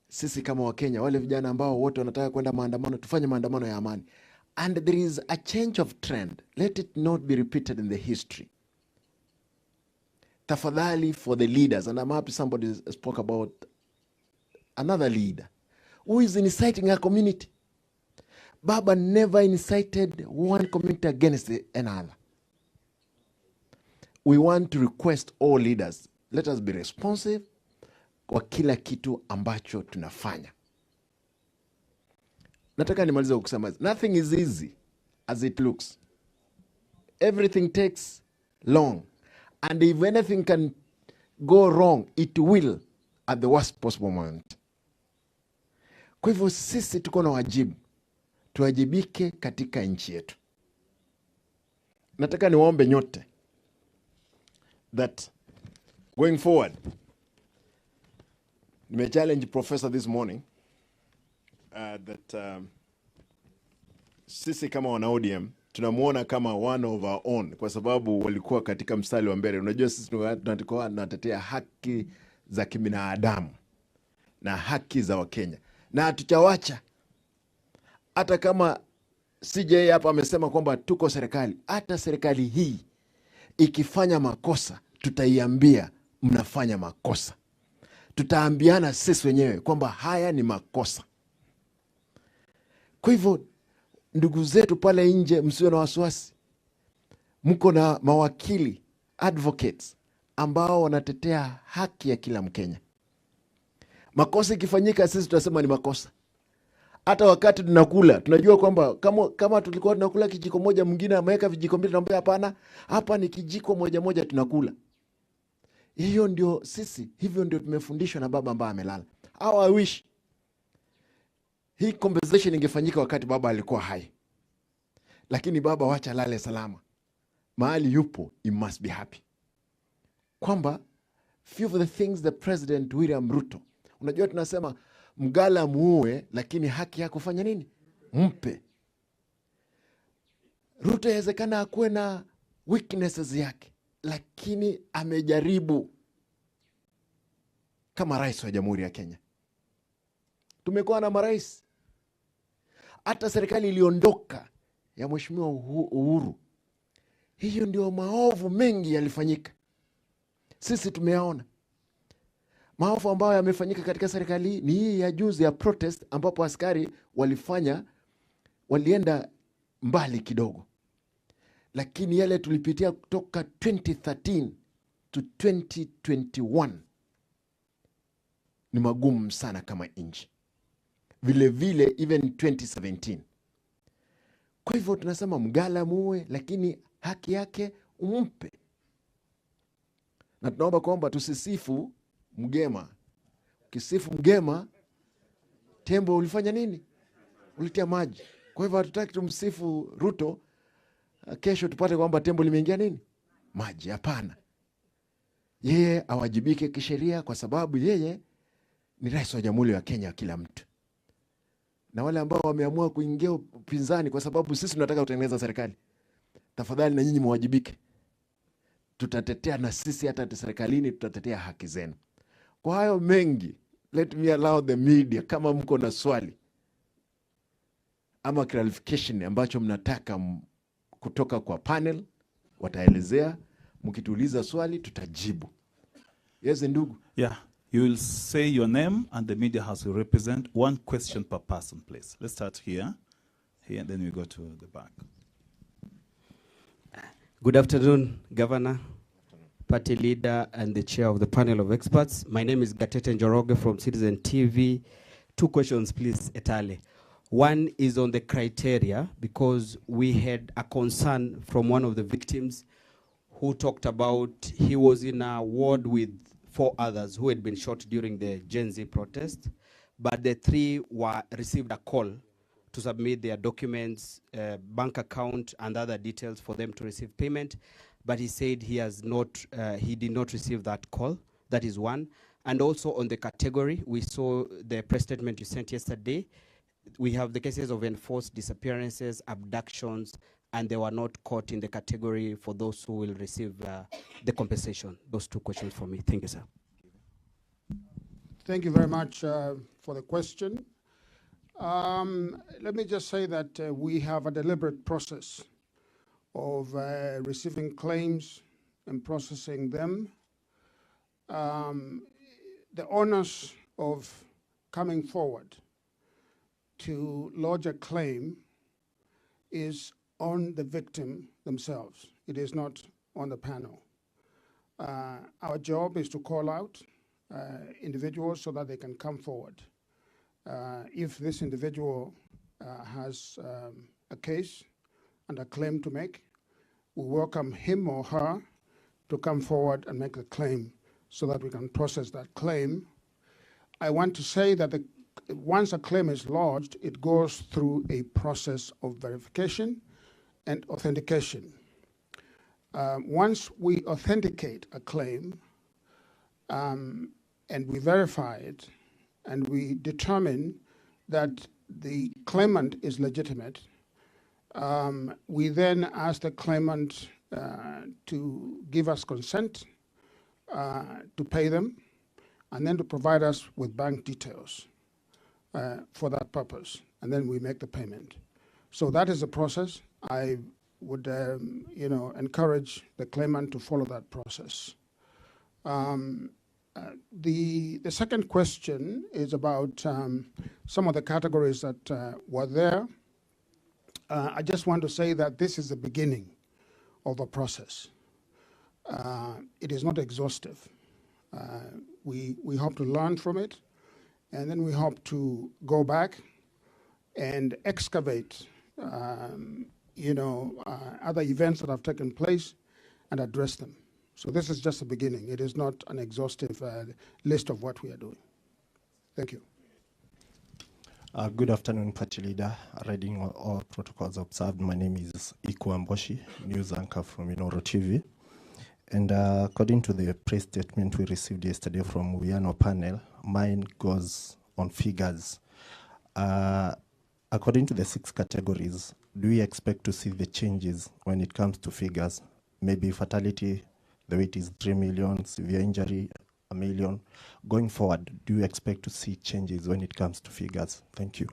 Speaker 11: Sisi kama Wakenya, wale vijana ambao wote wanataka kwenda maandamano, tufanye maandamano ya amani. And there is a change of trend. Let it not be repeated in the history. Tafadhali for the leaders, and I'm happy somebody spoke about another leader who is inciting a community. Baba never incited one community against another. We want to request all leaders, let us be responsive kwa kila kitu ambacho tunafanya. Nataka nimalize kusema, nothing is easy as it looks. Everything takes long. And if anything can go wrong, it will at the worst possible moment. Kwa hivyo sisi tuko na wajibu. Tuwajibike katika nchi yetu. Nataka niwaombe nyote that going forward, nime challenge professor this morning that sisi kama wana ODM tunamuona kama one of our own kwa sababu walikuwa katika mstari wa mbele. Unajua sisi tunatetea haki za kibinadamu na haki za Wakenya, na hatuchawacha. Hata kama CJ hapa amesema kwamba tuko serikali, hata serikali hii ikifanya makosa tutaiambia mnafanya makosa. Tutaambiana sisi wenyewe kwamba haya ni makosa. Kwa hivyo ndugu zetu pale nje, msiwe na wasiwasi. Mko na mawakili, advocates, ambao wanatetea haki ya kila Mkenya. Makosa ikifanyika sisi tutasema ni makosa. Hata wakati tunakula, tunajua kwamba kama tulikuwa tunakula kijiko moja, mwingine ameweka vijiko mbili, tunamwambia hapana, hapa ni kijiko moja moja tunakula. Hiyo ndio sisi, hivyo ndio tumefundishwa na baba ambaye amelala. I wish hii conversation ingefanyika wakati baba alikuwa hai. Lakini baba wacha lale salama. Mahali yupo, he must be happy. Kwamba few of the things the President William Ruto, unajua tunasema mgala muue, lakini haki ya kufanya nini? Mpe. Ruto yawezekana akuwe na weaknesses yake, lakini amejaribu kama rais wa Jamhuri ya Kenya. Tumekuwa na marais. Hata serikali iliondoka ya Mheshimiwa Uhuru, hiyo ndio maovu mengi yalifanyika. Sisi tumeyaona. Maovu ambayo yamefanyika katika serikali ni hii ya juzi ya protest, ambapo askari walienda mbali kidogo. Lakini yale tulipitia kutoka 2013 to 2021 ni magumu sana kama nchi. Vile vile even 2017. Kwa hivyo tunasema mgala muue, lakini haki yake umpe. Na tunaomba kwamba tusisifu mgema. Ukisifu mgema, tembo ulifanya nini? Ulitia maji. Kwa hivyo hatutaki tumsifu Ruto, kesho tupate kwamba tembo limeingia nini? Maji. Hapana. Yeye awajibike kisheria kwa sababu yeye ni rais wa Jamhuri ya Kenya kila mtu. Na wale ambao wameamua kuingia upinzani kwa sababu sisi tunataka kutengeneza serikali, tafadhali na nyinyi mwajibike. Tutatetea na sisi hata serikalini tutatetea haki zenu. Kwa hayo mengi, let me allow the media, kama mko na swali ama clarification ambacho mnataka kutoka kwa panel, wataelezea. Mkituuliza swali tutajibu. Yes, ndugu.
Speaker 3: Yeah, you will say your name and the media house will represent. One question per person, please. Let's start here, and then we go to the back.
Speaker 12: Good afternoon, Governor, Party Leader, and the Chair of the panel of experts. My name is Gatete Njoroge from Citizen TV. Two questions, please, Etale. One is on the criteria, because we had a concern from one of the victims who talked about he was in a ward with 4 others who had been shot during the Gen Z protest, but the 3 received a call to submit their documents, bank account, and other details for them to receive payment. But he said he did not receive that call. That is one. And also on the category, we saw the press statement you sent yesterday. We have the cases of enforced disappearances, abductions, and they were not caught in the category for those who will receive the compensation. Those 2 questions for me. Thank you, sir.
Speaker 1: Thank you very much for the question. Let me just say that we have a deliberate process of receiving claims and processing them. The onus of coming forward to lodge a claim is on the victim themselves. It is not on the panel. Our job is to call out individuals so that they can come forward. If this individual has a case and a claim to make, we welcome him or her to come forward and make the claim so that we can process that claim. I want to say that once a claim is lodged, it goes through a process of verification and authentication. Once we authenticate a claim and we verify it and we determine that the claimant is legitimate, We then ask the claimant to give us consent to pay them, and then to provide us with bank details for that purpose, and then we make the payment. So that is the process. I would, encourage the claimant to follow that process. The second question is about some of the categories that were there. I just want to say that this is the beginning of a process. It is not exhaustive. We hope to learn from it, and then we hope to go back and excavate other events that have taken place and address them. So this is just the beginning. It is not an exhaustive list of what we are doing. Thank you.
Speaker 13: Good afternoon, Party Leader. Reading all protocols observed. My name is Iku Amboshi, news anchor from Inoro TV. And according to the press statement we received yesterday from Uyano panel, mine goes on figures. According to the 6 categories, do we expect to see the changes when it comes to figures? Maybe fatality, the weight is 3 million, severe injury, 1 million. Going forward, do you expect to see changes when it comes to figures? Thank you.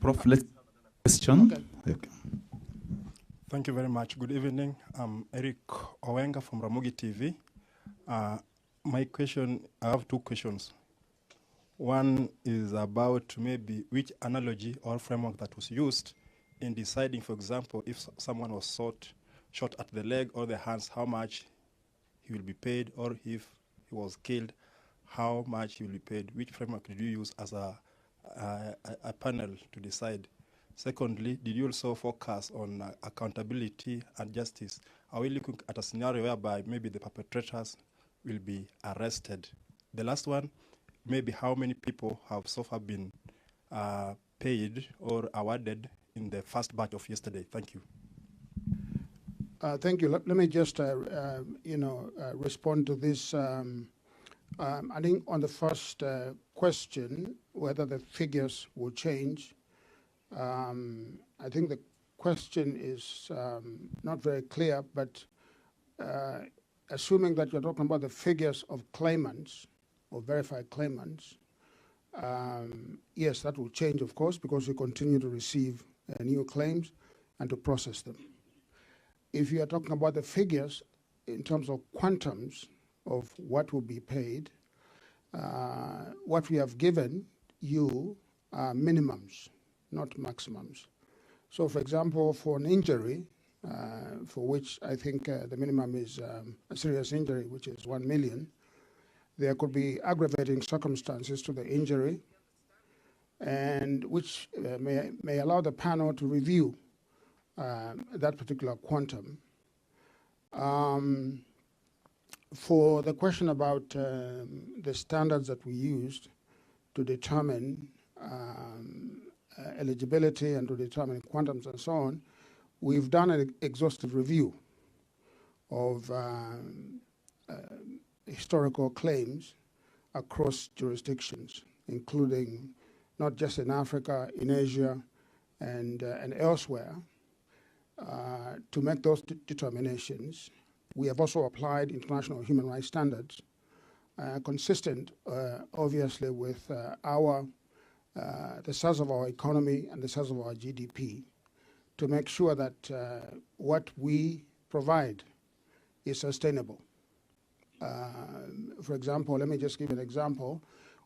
Speaker 3: Prof, let's question.
Speaker 14: Okay. Thank you very much. Good evening. I'm Eric Owenga from Ramogi TV. My question, I have 2 questions. One is about maybe which analogy or framework that was used in deciding, for example, if someone was shot at the leg or the hands, how much he will be paid, or if he was killed, how much he will be paid. Which framework did you use as a panel to decide? Secondly, did you also focus on accountability and justice? Are we looking at a scenario whereby maybe the perpetrators will be arrested? The last one, maybe how many people have so far been paid or awarded in the first batch of yesterday? Thank you.
Speaker 1: Thank you. Let me just, respond to this. I think on the first question, whether the figures will change, I think the question is not very clear, but assuming that you're talking about the figures of claimants or verified claimants, yes, that will change, of course, because we continue to receive new claims and to process them. If you are talking about the figures in terms of quantums of what will be paid, what we have given you are minimums, not maximums. So, for example, for an injury, for which I think the minimum is a serious injury, which is 1 million, there could be aggravating circumstances to the injury, and which may allow the panel to review that particular quantum. For the question about the standards that we used to determine eligibility and to determine quantums and so on, we've done an exhaustive review of historical claims across jurisdictions, including not just in Africa, in Asia, and elsewhere, to make those determinations. We have also applied international human rights standards, consistent, obviously, with the size of our economy and the size of our GDP, to make sure that what we provide is sustainable. For example, let me just give an example.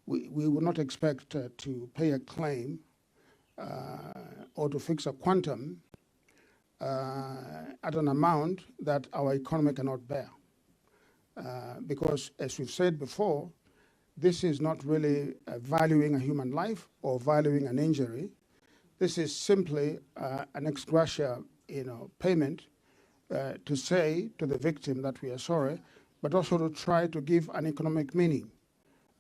Speaker 1: We would not expect to pay a claim or to fix a quantum at an amount that our economy cannot bear. Because, as we've said before, this is not really valuing a human life or valuing an injury. This is simply an ex gratia, payment to say to the victim that we are sorry, but also to try to give an economic meaning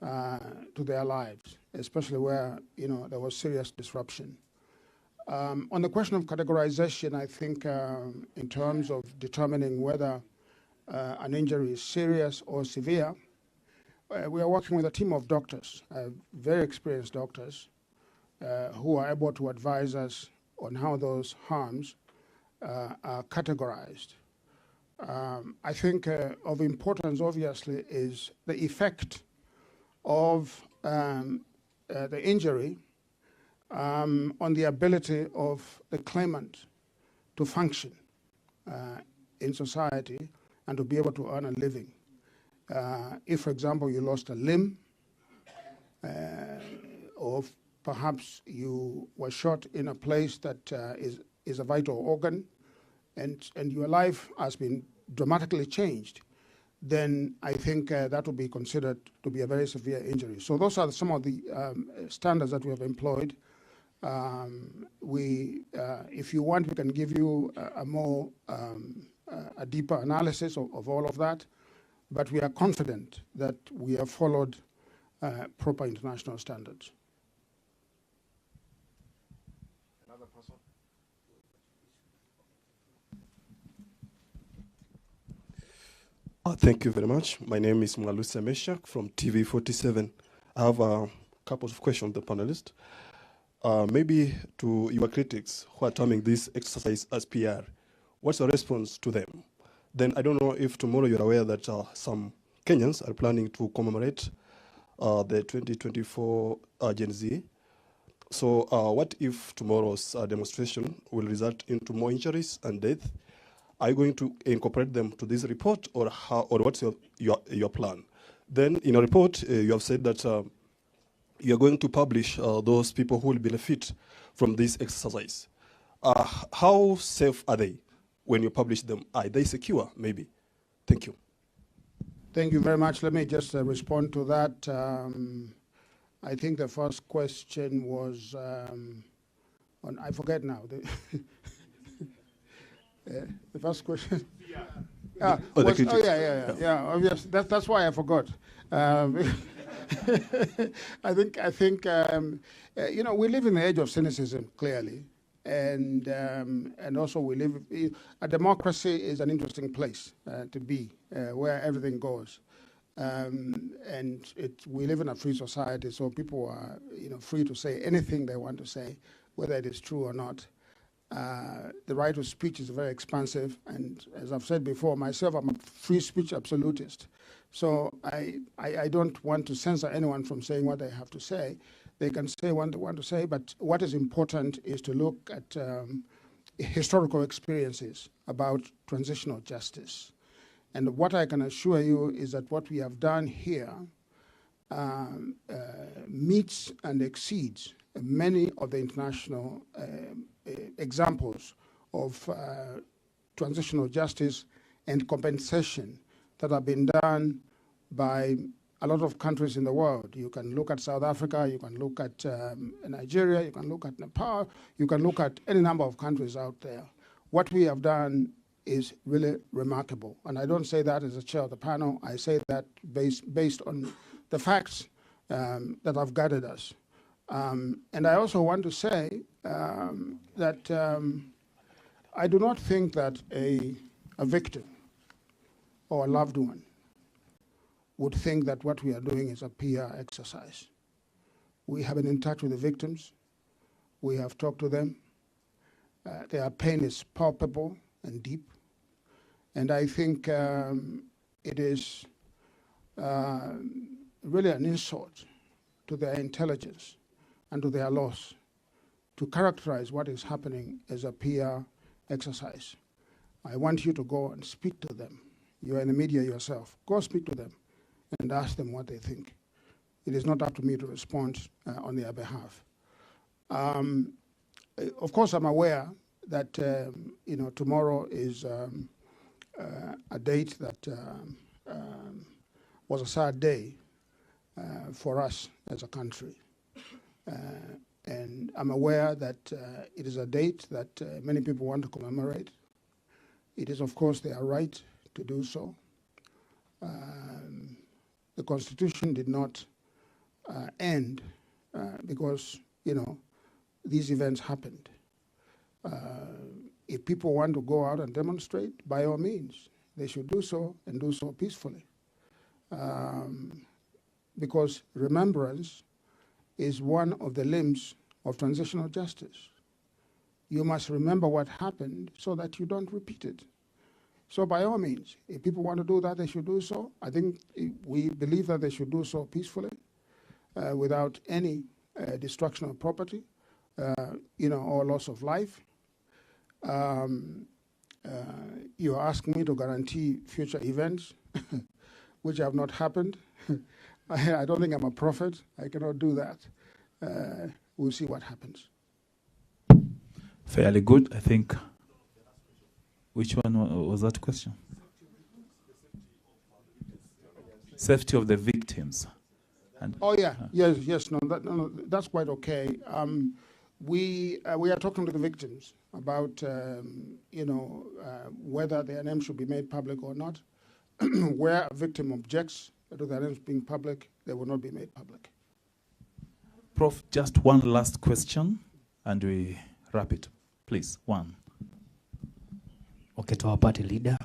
Speaker 1: to their lives, especially where there was serious disruption. On the question of categorization, I think in terms of determining whether an injury is serious or severe, we are working with a team of doctors, very experienced doctors, who are able to advise us on how those harms are categorized. I think of importance, obviously, is the effect of the injury on the ability of the claimant to function in society and to be able to earn a living. If, for example, you lost a limb, or perhaps you were shot in a place that is a vital organ, and your life has been dramatically changed, then I think that will be considered to be a very severe injury. So those are some of the standards that we have employed. If you want, we can give you a deeper analysis of all of that, but we are confident that we have followed proper international standards.
Speaker 11: Another person?
Speaker 15: Thank you very much. My name is Mwalusa Meshak from TV47. I have a couple of questions to the panelists. Maybe to your critics who are terming this exercise as PR, what's your response to them? Then I don't know if tomorrow you're aware that some Kenyans are planning to commemorate the 2024 Gen Z. So what if tomorrow's demonstration will result into more injuries and death? Are you going to incorporate them to this report, or what's your plan? Then in a report, you have said that you're going to publish those people who will benefit from this exercise. How safe are they when you publish them? Are they secure, maybe? Thank you.
Speaker 1: Thank you very much. Let me just respond to that. I think the first question was on, I forget now. The first question. Yeah. Obvious. That's why I forgot. I think you know, we live in the age of cynicism, clearly, and also we live. A democracy is an interesting place to be, where everything goes, and we live in a free society, so people are, you know, free to say anything they want to say, whether it is true or not. The right of speech is very expansive, and as I've said before, myself, I'm a free speech absolutist. So I don't want to censor anyone from saying what they have to say. They can say what they want to say, but what is important is to look at historical experiences about transitional justice. And what I can assure you is that what we have done here meets and exceeds many of the international examples of transitional justice and compensation that have been done by a lot of countries in the world. You can look at South Africa, you can look at Nigeria, you can look at Nepal, you can look at any number of countries out there. What we have done is really remarkable. And I don't say that as a chair of the panel, I say that based on the facts that have guided us. And I also want to say that I do not think that a victim or a loved one would think that what we are doing is a PR exercise. We have been in touch with the victims. We have talked to them. Their pain is palpable and deep. And I think it is really an insult to their intelligence and to their loss to characterize what is happening as a PR exercise. I want you to go and speak to them. You are in the media yourself. Go speak to them and ask them what they think. It is not up to me to respond on their behalf. Of course, I'm aware that you know, tomorrow is a date that was a sad day for us as a country. And I'm aware that it is a date that many people want to commemorate. It is, of course, their right to do so. The Constitution did not end because, you know, these events happened. If people want to go out and demonstrate, by all means, they should do so and do so peacefully. Because remembrance is one of the limbs of transitional justice. you must remember what happened so that you don't repeat it. So by all means, if people want to do that, they should do so. I think we believe that they should do so peacefully, without any destruction of property, or loss of life. You ask me to guarantee future events, which have not happened. I don't think I'm a prophet. I cannot do that. We'll see what happens.
Speaker 3: Fairly good, I think. Which one was that question? Safety of the victims. And
Speaker 1: Yes, no, that's quite okay. We are talking to the victims about, whether their name should be made public or not. Where a victim objects to their names being public, they will not be made public.
Speaker 3: Prof, just one last question, and we wrap it. Please, one.
Speaker 16: Okay, to our party leader,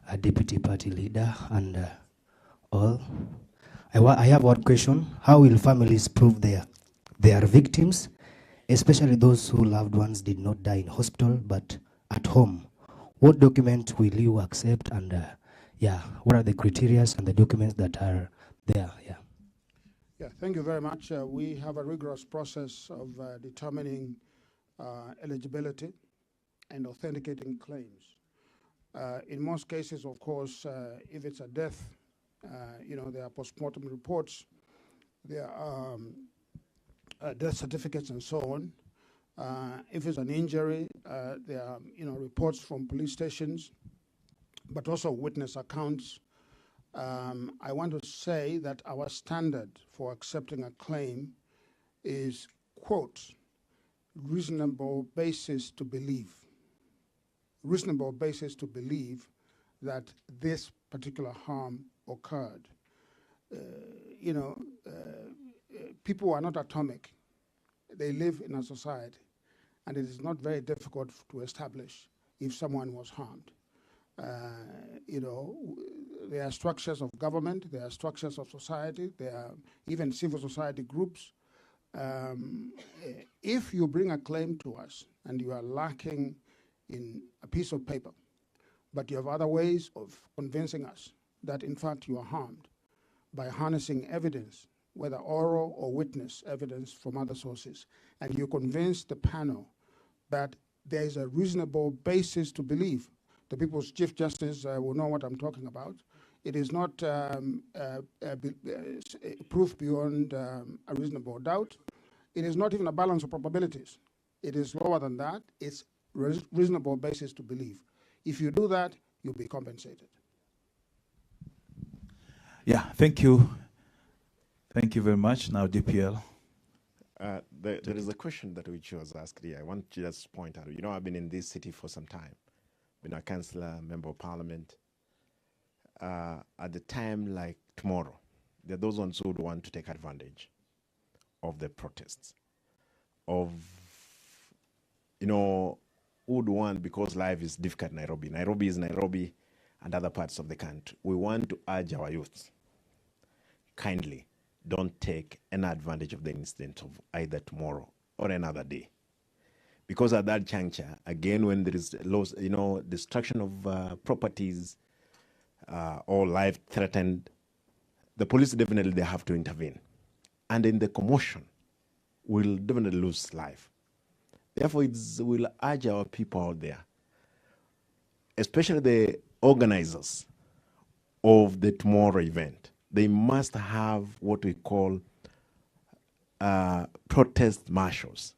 Speaker 16: a deputy party leader, and all. I have one question. How will families prove they are victims, especially those whose loved ones did not die in hospital but at home? What document will you accept, and what are the criteria and the documents that are there?
Speaker 1: Yeah, thank you very much. We have a rigorous process of determining eligibility and authenticating claims. In most cases, of course, if it's a death, there are postmortem reports, there are death certificates and so on. If it's an injury, there are reports from police stations, but also witness accounts. I want to say that our standard for accepting a claim is, quote, reasonable basis to believe that this particular harm occurred. People are not atomic. They live in a society, and it is not very difficult to establish if someone was harmed. There are structures of government, there are structures of society, there are even civil society groups. If you bring a claim to us and you are lacking in a piece of paper, but you have other ways of convincing us that in fact you are harmed by harnessing evidence, whether oral or witness evidence from other sources, and you convince the panel that there is a reasonable basis to believe, the People's Chief Justice will know what I'm talking about. It is not proof beyond a reasonable doubt. It is not even a balance of probabilities. It is lower than that. It's reasonable basis to believe. If you do that, you'll be compensated.
Speaker 3: Yeah, thank you. Thank you very much. Now, DPL.
Speaker 11: There is a question that which was asked here. I want to just point out, I've been in this city for some time. Been a councillor, member of parliament. At the time like tomorrow, there are those ones who would want to take advantage of the protests, who would want, because life is difficult in Nairobi. Nairobi is Nairobi and other parts of the country. We want to urge our youth, kindly, don't take any advantage of the incident of either tomorrow or another day. Because at that juncture, again, when there is loss, destruction of properties or life threatened, the police definitely, they have to intervene. And in the commotion, we'll definitely lose life. Therefore, we'll urge our people out there, especially the organizers of the tomorrow event, they must have what we call protest marshals.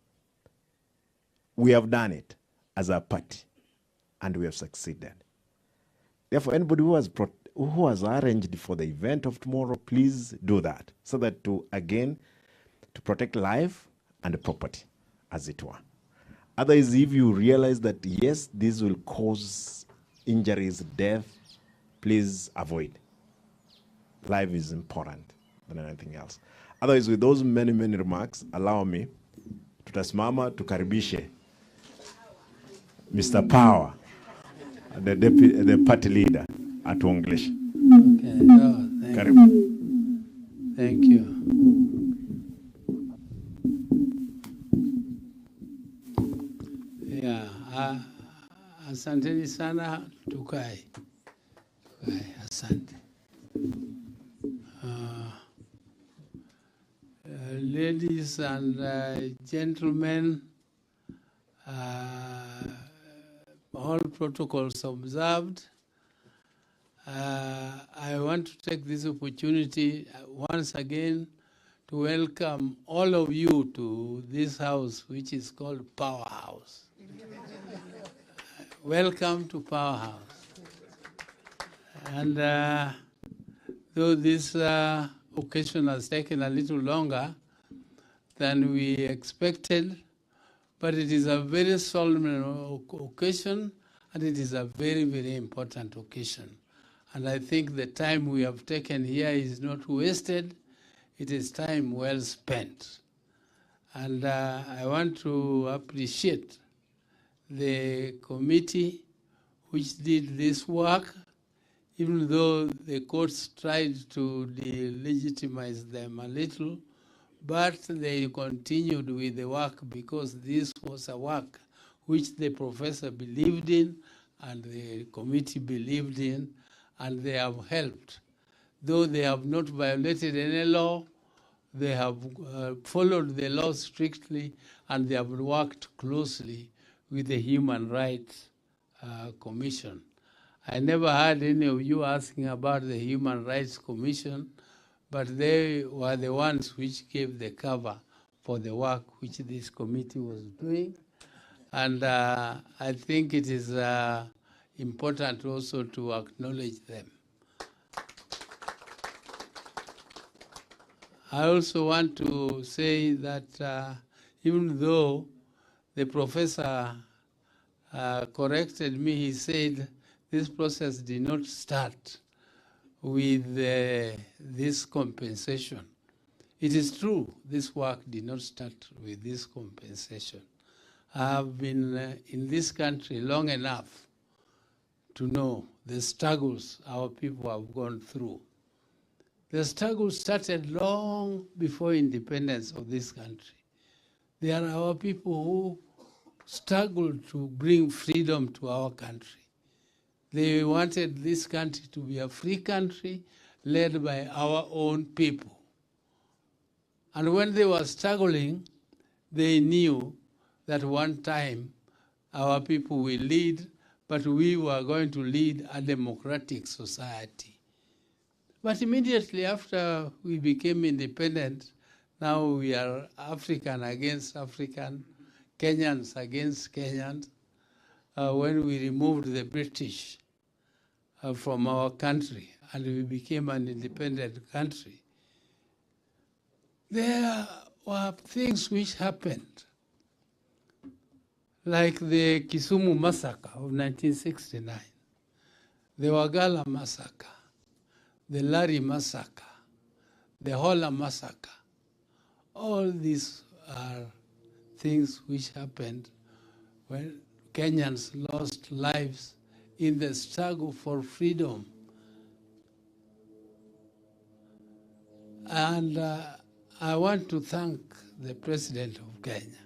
Speaker 11: We have done it as a party, and we have succeeded. Therefore, anybody who has arranged for the event of tomorrow, please do that, so that to protect life and property, as it were. Otherwise, if you realize that yes, this will cause injuries, death, please avoid. Life is important than anything else. Otherwise, with those many remarks, allow me tutasimama tukaribishe Mr. Power, the party leader, atuongeleshe.
Speaker 17: Okay.
Speaker 11: Karibu.
Speaker 17: Thank you. Yeah, asanteni sana, tukae. Asante. Ladies and gentlemen, all protocols observed. I want to take this opportunity once again to welcome all of you to this house, which is called Powerhouse. Welcome to Powerhouse. And though this occasion has taken a little longer than we expected, but it is a very solemn occasion, and it is a very, very important occasion. And I think the time we have taken here is not wasted. It is time well spent. And I want to appreciate the committee which did this work, even though the courts tried to delegitimize them a little, but they continued with the work because this was a work which the professor believed in and the committee believed in, and they have helped. Though they have not violated any law, they have followed the law strictly, and they have worked closely with the Human Rights Commission. I never heard any of you asking about the Human Rights Commission, but they were the ones which gave the cover for the work which this committee was doing. And I think it is important also to acknowledge them. I also want to say that even though the professor corrected me, he said this process did not start with this compensation. It is true, this work did not start with this compensation. I have been in this country long enough to know the struggles our people have gone through. The struggle started long before independence of this country. There are our people who struggled to bring freedom to our country. They wanted this country to be a free country led by our own people. And when they were struggling, they knew that one time our people will lead, but we were going to lead a democratic society. But immediately after we became independent, now we are African against African, Kenyans against Kenyans. When we removed the British from our country and we became an independent country, there were things which happened, like the Kisumu massacre of 1969, the Wagala massacre, the Lari massacre, the Hola massacre. All these are things which happened when Kenyans lost lives in the struggle for freedom. And I want to thank the President of Kenya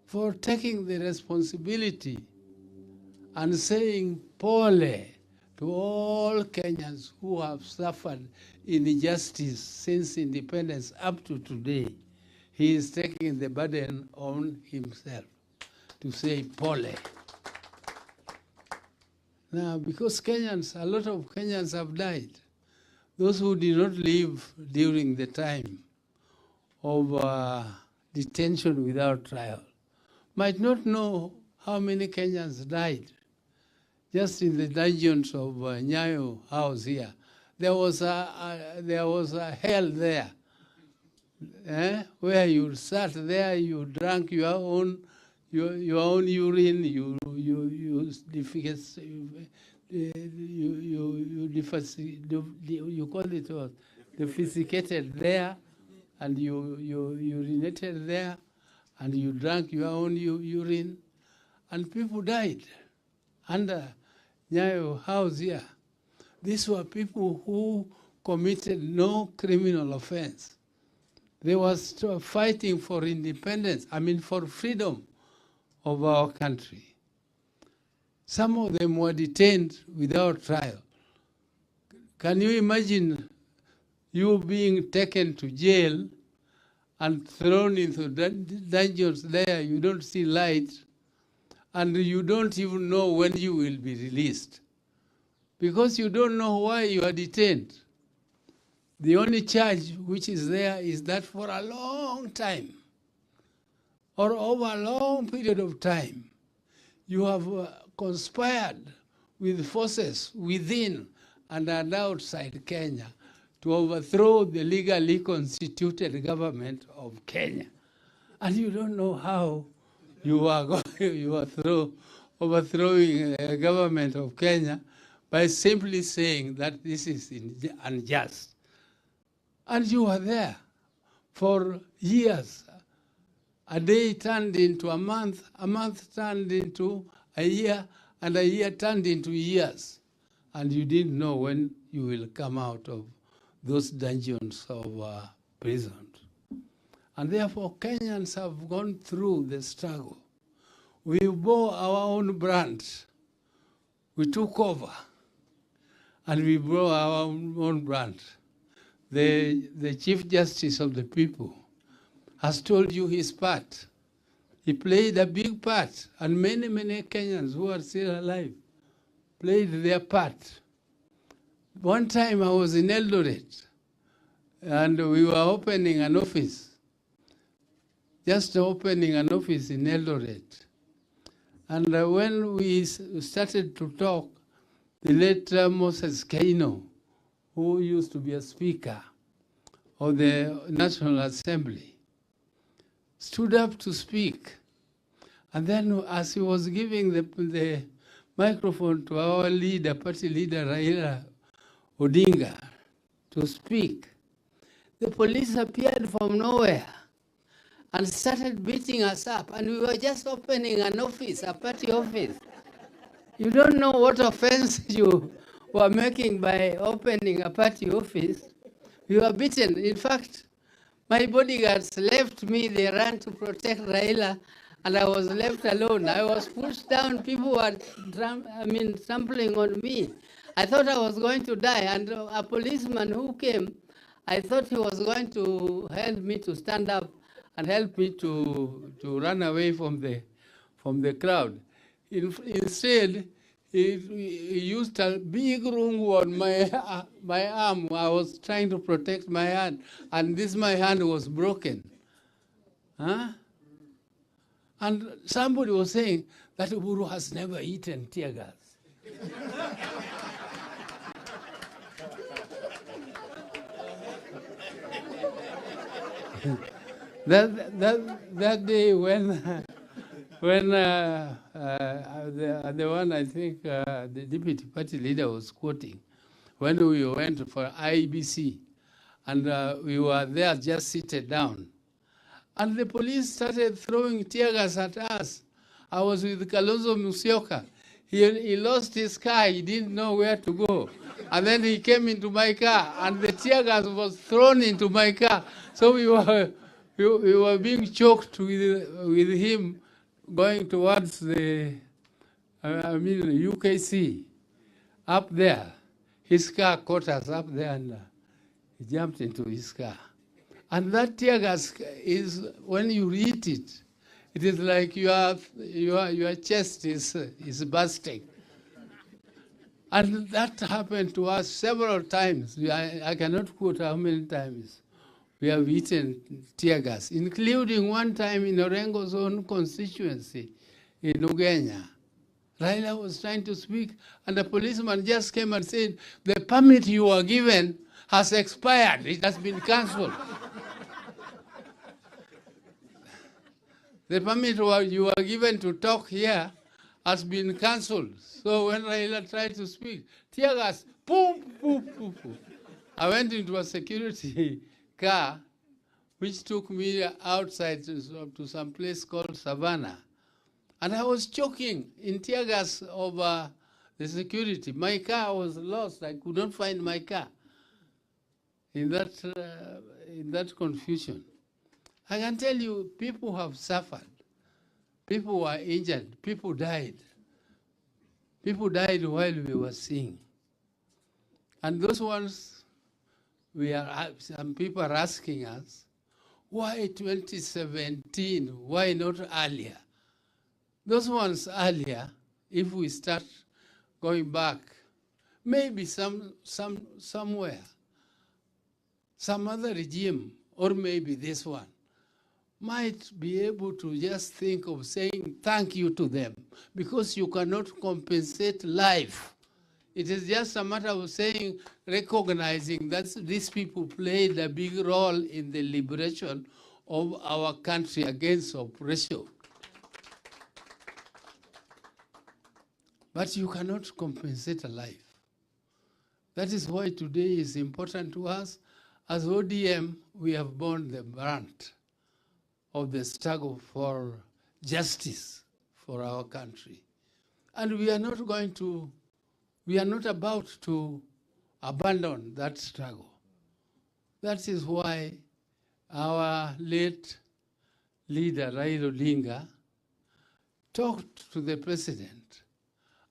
Speaker 17: for taking the responsibility and saying pole to all Kenyans who have suffered injustice since independence up to today. He is taking the burden on himself to say pole. Now, because Kenyans, a lot of Kenyans have died. Those who did not live during the time of detention without trial might not know how many Kenyans died. Just in the dungeons of Nyayo House here, there was a hell there, where you sat there, you drank your own urine, you call it what? Defecated there, and you urinated there, and you drank your own urine, and people died under Nyayo House here. These were people who committed no criminal offense. They were fighting for independence, for freedom of our country. Some of them were detained without trial. Can you imagine you being taken to jail and thrown into dungeons there? You don't see light, and you don't even know when you will be released, because you don't know why you are detained. The only charge which is there is that for a long time, or over a long period of time, you have conspired with forces within and outside Kenya to overthrow the legally constituted government of Kenya. And you don't know how you are overthrowing a government of Kenya by simply saying that this is unjust. And you are there for years. A day turned into a month turned into a year, and a year turned into years. And you didn't know when you will come out of those dungeons of prisons. And therefore, Kenyans have gone through the struggle. We bore our own brand. We took over, and we bore our own brand. The Chief Justice of the people has told you his part. He played a big part, and many, many Kenyans who are still alive played their part. One time I was in Eldoret, and we were opening an office, just opening an office in Eldoret. And when we started to talk, the late Moses Keino, who used to be a speaker of the National Assembly, stood up to speak. And then as he was giving the microphone to our leader, party leader Raila Odinga, to speak, the police appeared from nowhere and started beating us up. And we were just opening an office, a party office. You don't know what offense you were making by opening a party office. We were beaten. In fact, my bodyguards left me. They ran to protect Raila, and I was left alone. I was pushed down. People were trampling on me. I thought I was going to die. And a policeman who came, I thought he was going to help me to stand up and help me to run away from the crowd. Instead, he used a big rungu on my arm. I was trying to protect my hand, and my hand was broken. Huh? And somebody was saying that Oburu has never eaten tear gas. that day when the one I think the deputy party leader was quoting, when we went for IBC, and we were there just seated down, and the police started throwing tear gas at us. I was with Kalonzo Musyoka. He lost his car. He didn't know where to go. And then he came into my car, and the tear gas was thrown into my car. So we were being choked with him going towards the UKC up there. His car caught us up there, and he jumped into his car. And that tear gas is, when you read it, it is like your chest is bursting. And that happened to us several times. I cannot quote how many times we have eaten tear gas, including one time in Orengo's own constituency in Ugenya. Raila was trying to speak, and the policeman just came and said, "The permit you were given has expired. It has been cancelled." The permit you were given to talk here has been cancelled. So when Raila tried to speak, tear gas, boom, boom, boom, boom. I went into a security car, which took me outside to some place called Savannah. And I was choking in tear gas over the security. My car was lost. I could not find my car in that confusion. I can tell you, people have suffered. People were injured. People died. People died while we were singing. And those ones, some people are asking us, why 2017? Why not earlier? Those ones earlier, if we start going back, maybe somewhere, some other regime, or maybe this one, might be able to just think of saying thank you to them, because you cannot compensate life. It is just a matter of saying, recognizing that these people played a big role in the liberation of our country against oppression. But you cannot compensate a life. That is why today is important to us. As ODM, we have borne the brunt of the struggle for justice for our country. And we are not about to abandon that struggle. That is why our late leader, Raila Odinga, talked to the president.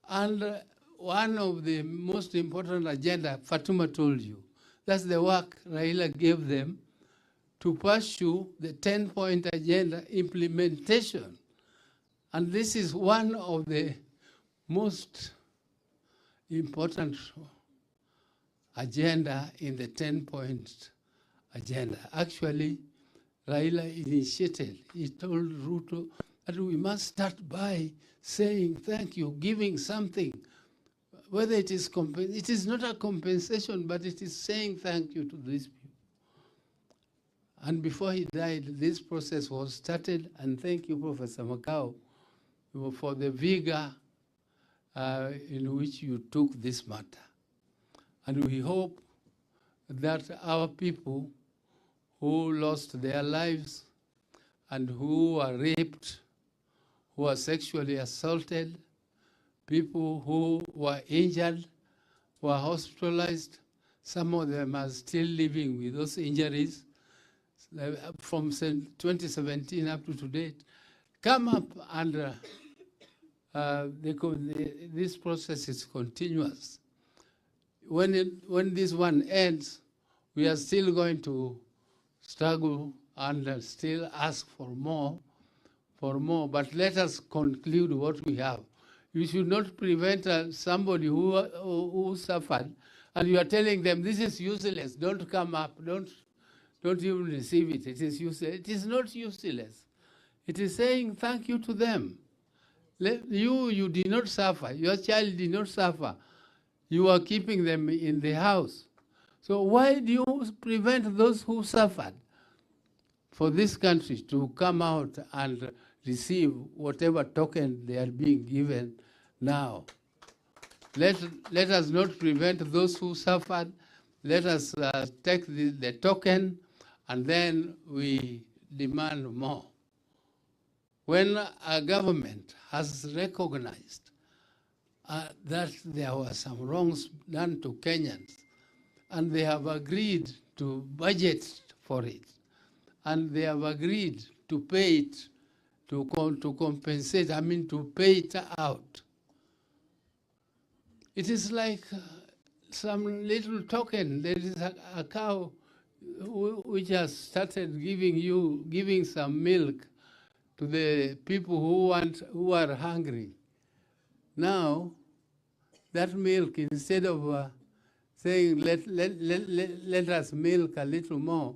Speaker 17: And one of the most important agenda, Fatuma told you, that's the work Raila gave them to pursue the 10-point agenda implementation. And this is one of the most important agenda in the 10-point agenda. Actually, Raila initiated, he told Ruto that we must start by saying thank you, giving something. Whether it is not a compensation, but it is saying thank you to these people. And before he died, this process was started, and thank you, Professor Makau, for the vigor in which you took this matter. And we hope that our people who lost their lives and who were raped, who were sexually assaulted, people who were injured, were hospitalized, some of them are still living with those injuries, from 2017 up to today, come up and this process is continuous. When this one ends, we are still going to struggle and still ask for more, but let us conclude what we have. You should not prevent somebody who suffered, and you are telling them, this is useless, don't come up, don't even receive it, it is useless. It is not useless. It is saying thank you to them. You did not suffer, your child did not suffer. You are keeping them in the house. So why do you prevent those who suffered for this country to come out and receive whatever token they are being given now? Let us not prevent those who suffered. Let us take the token, and then we demand more. When a government has recognized that there were some wrongs done to Kenyans, and they have agreed to budget for it, and they have agreed to pay it, to compensate, to pay it out. It is like some little token. There is a cow which has started giving some milk to the people who are hungry. Now, that milk, instead of saying let us milk a little more,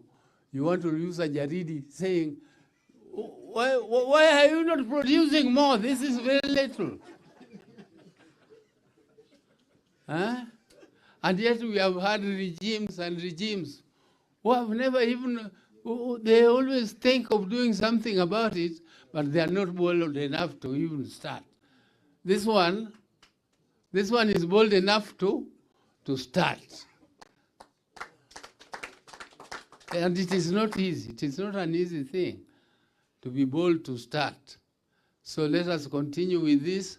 Speaker 17: you want to use a jaridi saying, why are you not producing more? This is very little. Huh? And yet we have had regimes and regimes who have never even, they always think of doing something about it, but they are not bold enough to even start. This one is bold enough to start. And it is not easy. It is not an easy thing to be bold to start. So let us continue with this.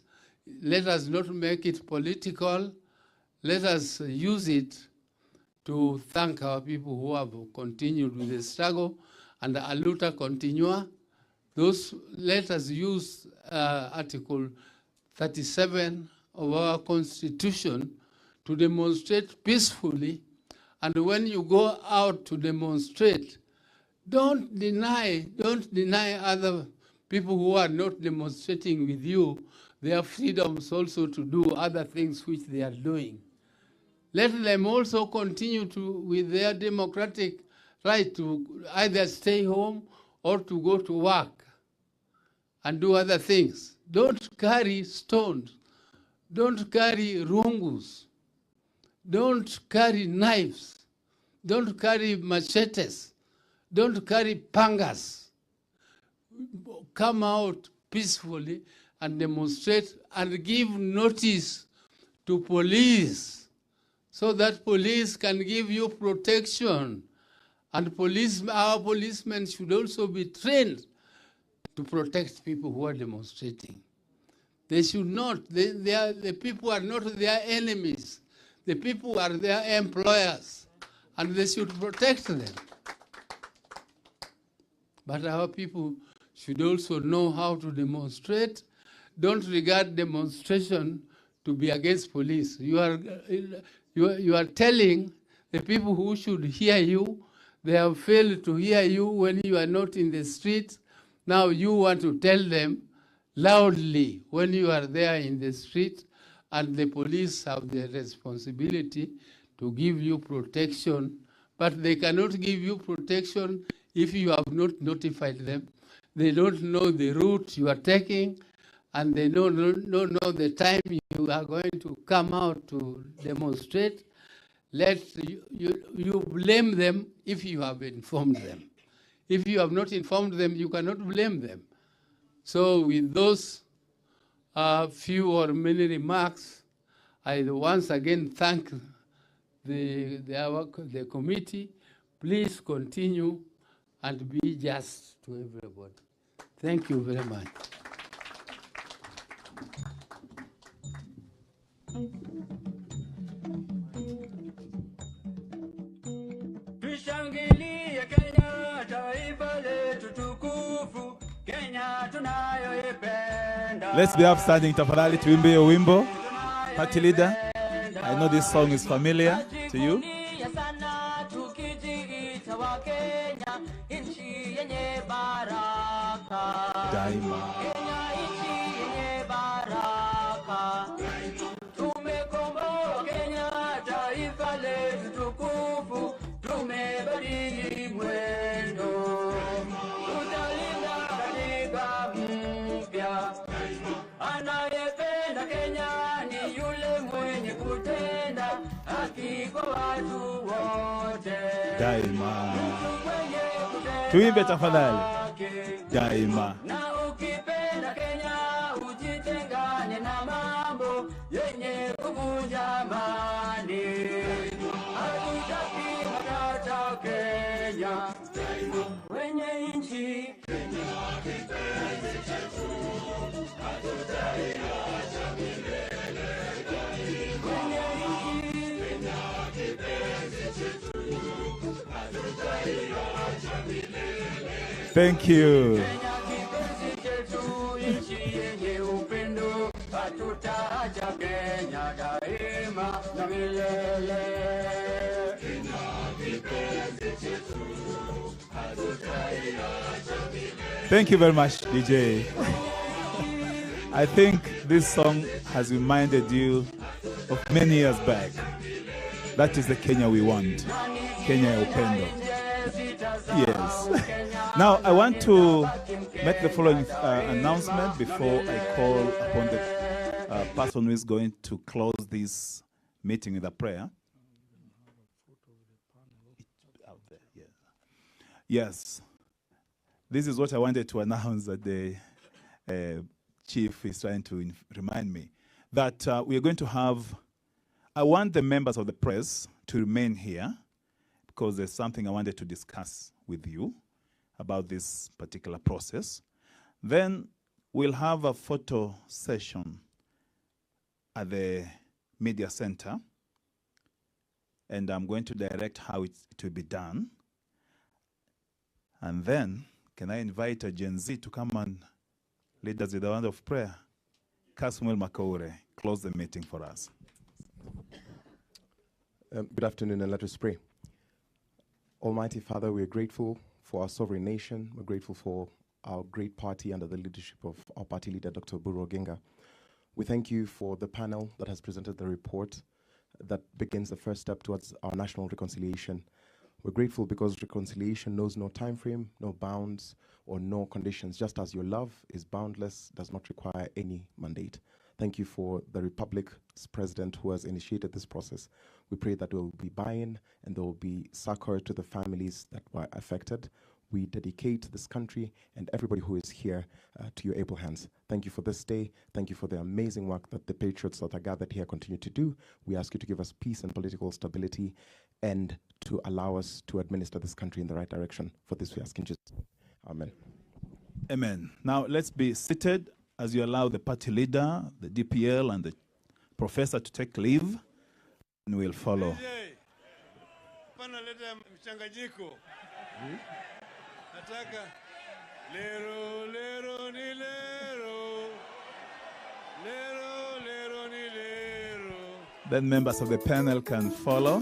Speaker 17: Let us not make it political. Let us use it to thank our people who have continued with the struggle, and a luta continua. let us use Article 37 of our Constitution to demonstrate peacefully. And when you go out to demonstrate, don't deny other people who are not demonstrating with you their freedoms also to do other things which they are doing. Let them also continue with their democratic right to either stay home or to go to work and do other things. Don't carry stones. Don't carry rungus. Don't carry knives. Don't carry machetes. Don't carry pangas. Come out peacefully and demonstrate and give notice to police so that police can give you protection. And our policemen should also be trained to protect people who are demonstrating. They should not. The people are not their enemies. The people are their employers, and they should protect them. But our people should also know how to demonstrate. Don't regard demonstration to be against police. You are telling the people who should hear you, they have failed to hear you when you are not in the street. Now you want to tell them loudly when you are there in the street, and the police have the responsibility to give you protection, but they cannot give you protection if you have not notified them. They don't know the route you are taking, and they don't know the time you are going to come out to demonstrate. You blame them if you have informed them. If you have not informed them, you cannot blame them. So with those few or many remarks, I once again thank the committee. Please continue and be just to everybody. Thank you very much.
Speaker 18: Tushangilie Kenya, taifa letu tukufu, Kenya tunayoipenda.
Speaker 3: Let's be upstanding tafadhali tuimbe hiyo wimbo. Party leader, I know this song is familiar to you. Daima.
Speaker 18: Tumekomboa Kenya, taifa letu tukufu, tumebadili mwendo. Tutalinda katiba mpya. Anayependa Kenya ni yule mwenye kutenda haki kwa watu wote.
Speaker 3: Daima. Tuimbe tafadhali. Daima.
Speaker 18: Na ukipenda Kenya ujitengane na mambo yenye kuvunja amani. Hatutaki matata Kenya. Wenye nchi Kenya kipenzi chetu, hatutaiacha milele. Wenye nchi Kenya kipenzi chetu, hatutaiacha milele.
Speaker 3: Thank you. Thank you very much, DJ. I think this song has reminded you of many years back. That is the Kenya we want. Kenya ya upendo. Yes. Now, I want to make the following announcement before I call upon the person who is going to close this meeting with a prayer. Yes. This is what I wanted to announce that the chief is trying to remind me. That we are going to have, I want the members of the press to remain here because there's something I wanted to discuss with you about this particular process. Then we'll have a photo session at the media center, and I'm going to direct how it will be done. And then Can I invite a Gen Z to come and lead us with the word of prayer? Kasmuel Makaure, close the meeting for us.
Speaker 11: Good afternoon, and let us pray. Almighty Father, we are grateful for our sovereign nation. We're grateful for our great party under the leadership of our party leader, Dr. Oburu Odinga. We thank you for the panel that has presented the report that begins the first step towards our national reconciliation. We're grateful because reconciliation knows no time frame, no bounds, or no conditions. Just as your love is boundless, does not require any mandate. Thank you for the Republic's president who has initiated this process. We pray that there will be buy-in and there will be succor to the families that were affected. We dedicate this country and everybody who is here to your able hands. Thank you for this day. Thank you for the amazing work that the patriots that are gathered here continue to do. We ask you to give us peace and political stability and to allow us to administer this country in the right direction. For this we ask in Jesus' name. Amen.
Speaker 3: Amen. Now let's be seated as you allow the party leader, the DPL, and the professor to take leave, and we'll follow. Then members of the panel can follow.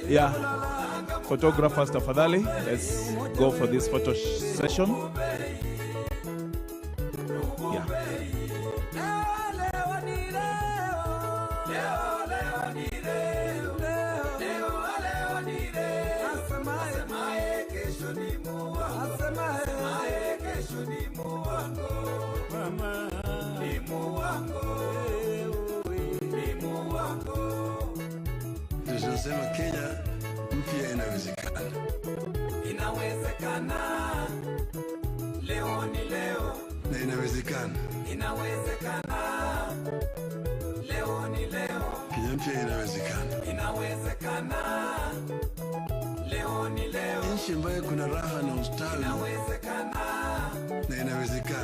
Speaker 3: Yeah, photographers tafadhali, let's go for this photo session. Yeah.
Speaker 19: Tunasema Kenya mpya inawezekana. Inawezekana. Leo ni leo. Na inawezekana. Inawezekana. Leo ni leo. Kenya mpya inawezekana. Inawezekana. Leo ni leo. Nchi ambayo kuna raha na ustawi. Inawezekana. Na inawezekana.